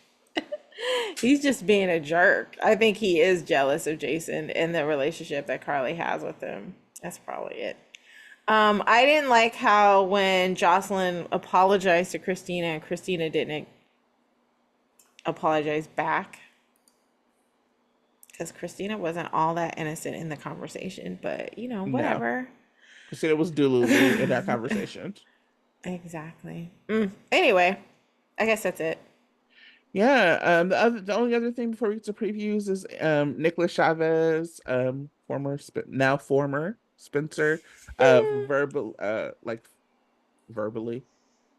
He's just being a jerk. I think he is jealous of Jason and the relationship that Carly has with him. That's probably it. I didn't like how when Jocelyn apologized to Christina and Christina didn't apologize back because Christina wasn't all that innocent in the conversation, but no." whatever. Christina was Dululu in that conversation. Exactly. Anyway, I guess that's it. Yeah, the only other thing before we get to previews is Nicholas Chavez, now former Spencer, verbal like verbally.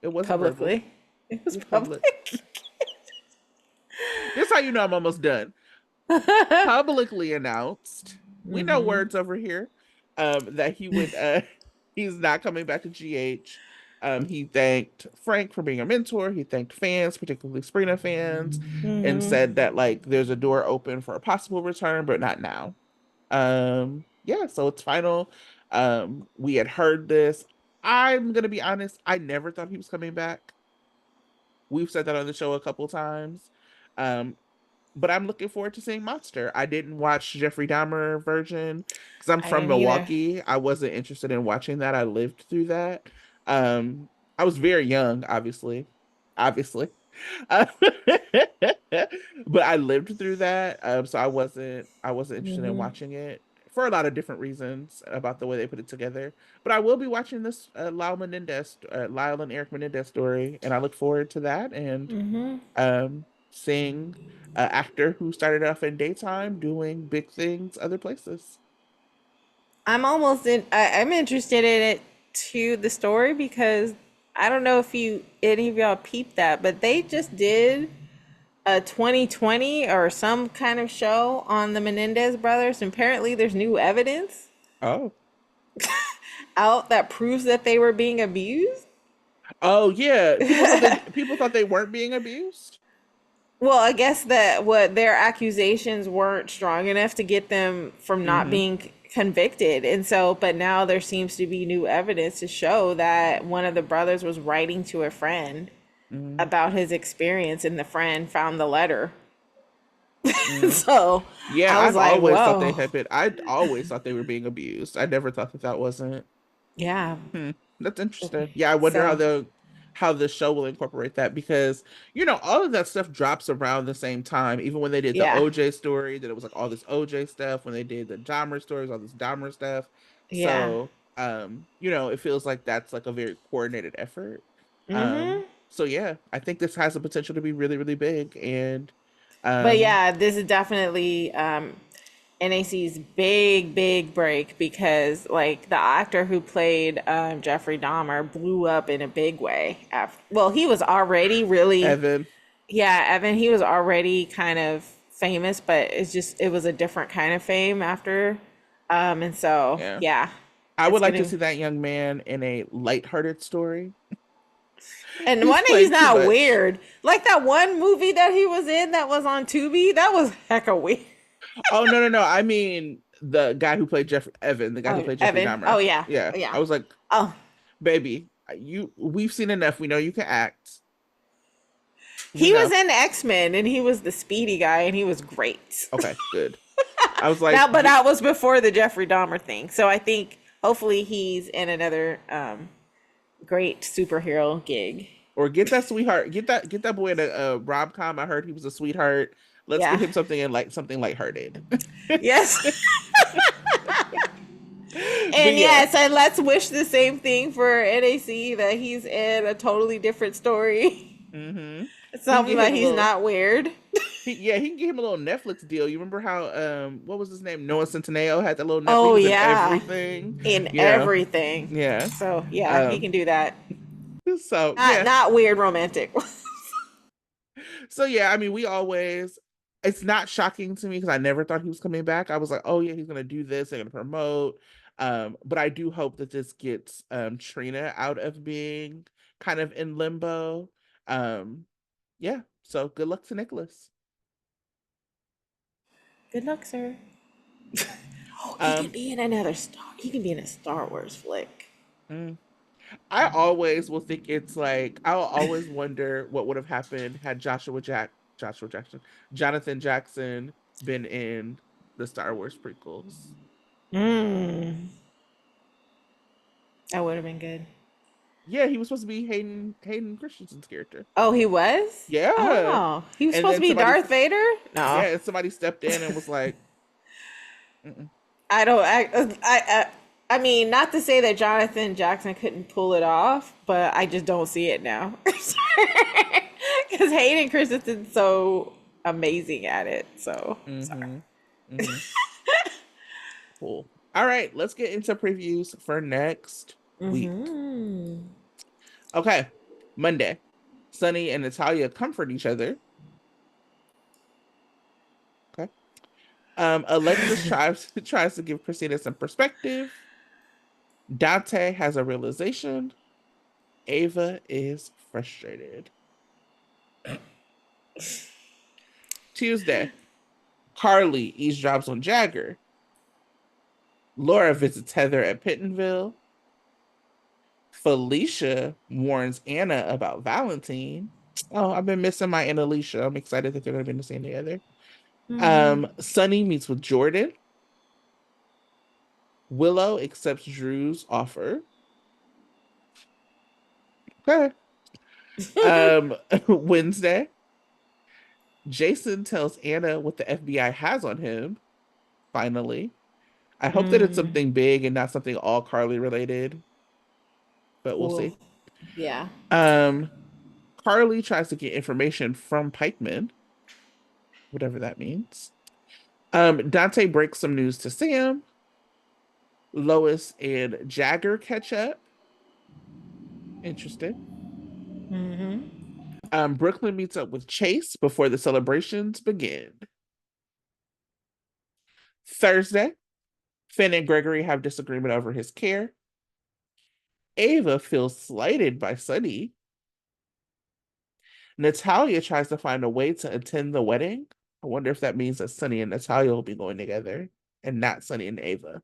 It wasn't verbal. Publicly. It was It was public. public. This is how you know I'm almost done. Publicly announced, we know Mm-hmm. words over here, that he would he's not coming back to GH. He thanked Frank for being a mentor. He thanked fans, particularly Sabrina fans, and Mm-hmm. said that like there's a door open for a possible return, but not now. Yeah, so it's final. We had heard this. I'm gonna be honest, I never thought he was coming back. We've said that on the show a couple times. Um, but I'm looking forward to seeing Monster. I didn't watch Jeffrey Dahmer version because I'm I from didn't either. Milwaukee. I wasn't interested in watching that. I lived through that. Um, I was very young, obviously. Uh, but I lived through that. So I wasn't interested in Mm-hmm. watching it for a lot of different reasons about the way they put it together. But I will be watching this Lyle and Eric Menendez story, and I look forward to that. And Mm-hmm. seeing an actor who started off in daytime doing big things other places. I'm interested in it too, the story, because I don't know if any of y'all peeped that, but they just did a 2020 or some kind of show on the Menendez brothers. And apparently there's new evidence Oh, out that proves that they were being abused. oh yeah. People thought they weren't being abused. Well, I guess that what their accusations weren't strong enough to get them from not Mm-hmm. being convicted. And so, but now there seems to be new evidence to show that one of the brothers was writing to a friend Mm-hmm. about his experience and the friend found the letter. Mm-hmm. So Yeah, I was I've like, always thought they whoa. had been. I always thought they were being abused. I never thought that wasn't. Yeah. Hmm, that's interesting. Yeah, I wonder how So, they'll how the show will incorporate that because all of that stuff drops around the same time. Even when they did the Yeah. OJ story, that it was like all this OJ stuff. When they did the Dahmer stories, all this Dahmer stuff. Yeah. So it feels like that's like a very coordinated effort. Mm-hmm. So yeah, I think this has the potential to be really, really big. And But um yeah, this is definitely NAC's big break because like the actor who played Jeffrey Dahmer blew up in a big way. Well, he was already really, Evan, yeah, Evan, he was already kind of famous, but it was a different kind of fame after. And so, yeah. yeah, I it's would like to gonna, see that young man in a lighthearted story. and He's one, he's played too not much. weird. Like that one movie that he was in that was on Tubi, that was hecka weird. Oh no, no, no. I mean the guy who played Jeffrey Evan, the guy who Oh, played Jeffrey Evan. Oh Dahmer. yeah. Yeah. Oh, I yeah. was like, Oh, baby, we've seen enough. We know you can act. We he was know. in X-Men and he was the speedy guy and he was great. Okay, good. I was like, Now, but that was before the Jeffrey Dahmer thing. So I think hopefully he's in another great superhero gig. or get that sweetheart, get that boy in a rom-com. I heard he was a sweetheart. Let's get Yeah. him something in like something lighthearted. Yes. But And yeah. yes, and let's wish the same thing for NAC that he's in a totally different story. Mm-hmm. He can Something get that him a he's little. not weird. He can get him a little Netflix deal. You remember how what was his name? Noah Centineo had that little Netflix. He Oh was in yeah. everything. In Yeah. everything. Yeah. So yeah, he Um can do that. so Not yeah. not weird romantic. So yeah, I mean we always it's not shocking to me because I never thought he was coming back. I was like, oh yeah, he's gonna do this, they're gonna promote. But I do hope that this gets Trina out of being kind of in limbo. Um yeah, so good luck to Nicholas. Good luck, sir. Oh, he can Um be in another Star. He can be in a Star Wars flick. mm, I always will think it's like I'll always wonder what would have happened had Joshua Jackson, Jonathan Jackson been in the Star Wars prequels. Mm, that would have been good. Yeah, he was supposed to be Hayden Christensen's character. Oh, he was. Yeah. Oh, he was And supposed to then be somebody Darth Vader. No, yeah, and somebody stepped in and was like, mm-mm. I don't. I mean, not to say that Jonathan Jackson couldn't pull it off, but I just don't see it now. Because Hayden Christensen's so amazing at it. So sorry. Mm-hmm. Mm-hmm. Cool. All right, let's get into previews for next week. Mm-hmm. Okay. Monday. Sunny and Natalia comfort each other. Okay. Alexis tries to give Christina some perspective. Dante has a realization. Ava is frustrated. Tuesday, Carly eavesdrops on Jagger. Laura visits Heather at Pittenville. Felicia warns Anna about Valentine. Oh, I've been missing my Anna Alicia. I'm excited that they're going to be in the scene together. Mm-hmm. Sunny meets with Jordan. Willow accepts Drew's offer. Okay. Wednesday, Jason tells Anna what the FBI has on him. Finally, I hope that it's Mm, something big and not something all Carly related, but we'll cool. see. Yeah. Um, Carly tries to get information from Pikeman, whatever that means. Dante breaks some news to Sam. Lois and Jagger catch up. Interesting. Mm-hmm. Brooklyn meets up with Chase before the celebrations begin. Thursday, Finn and Gregory have disagreement over his care. Ava feels slighted by Sunny. Natalia tries to find a way to attend the wedding. I wonder if that means that Sunny and Natalia will be going together and not Sunny and Ava.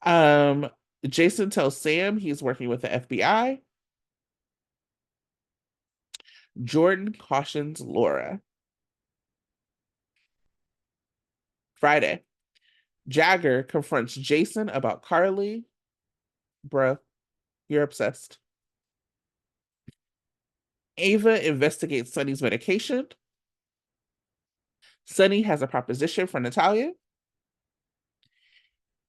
Um, Jason tells Sam he's working with the FBI. Jordan cautions Laura. Friday, Jagger confronts Jason about Carly. Bruh, you're obsessed. Ava investigates Sunny's medication. Sunny has a proposition for Natalia.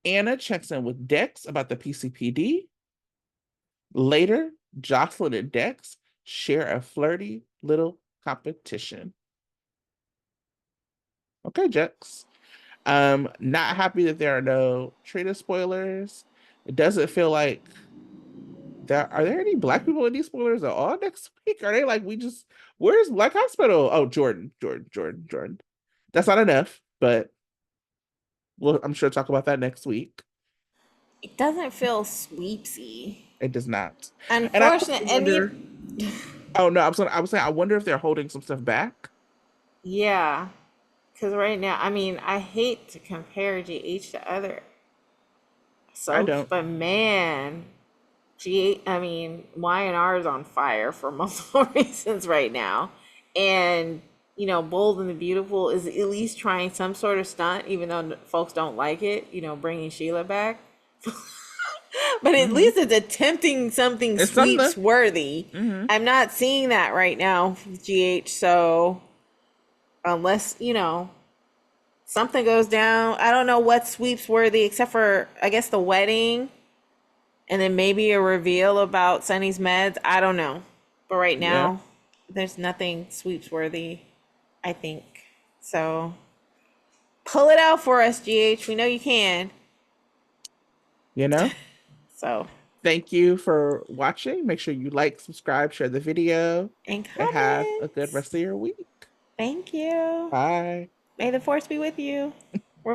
Anna checks in with Dex about the PCPD. Later, Jocelyn and Dex share a flirty little competition. Okay, Dex. Not happy that there are no Trina spoilers. It doesn't feel like there any black people in these spoilers at all next week? Are they like where's Black Hospital? Oh, Jordan. That's not enough, but I'm sure talk about that next week. It doesn't feel sweepsy. It does not. And I also Unfortunate, and wonder. Oh no, I was saying I wonder if they're holding some stuff back. yeah, because right now, I mean, I hate to compare GH to other I soaps, don't. but man, I mean, Y&R is on fire for multiple reasons right now. And, Bold and the Beautiful is at least trying some sort of stunt, even though folks don't like it, bringing Sheila back. But at Hmm. least it's attempting something It's something. sweeps worthy. Hmm. I'm not seeing that right now with GH, so unless, something goes down, I don't know what sweeps worthy except for, I guess, the wedding and then maybe a reveal about Sunny's meds. I don't know. But right Yeah. now, there's nothing sweeps worthy, I think. So pull it out for us, GH. We know you can. You know. So, Thank you for watching. Make sure you like, subscribe, share the video, and and have a good comments. rest of your week. Thank you. Bye. May the force be with you.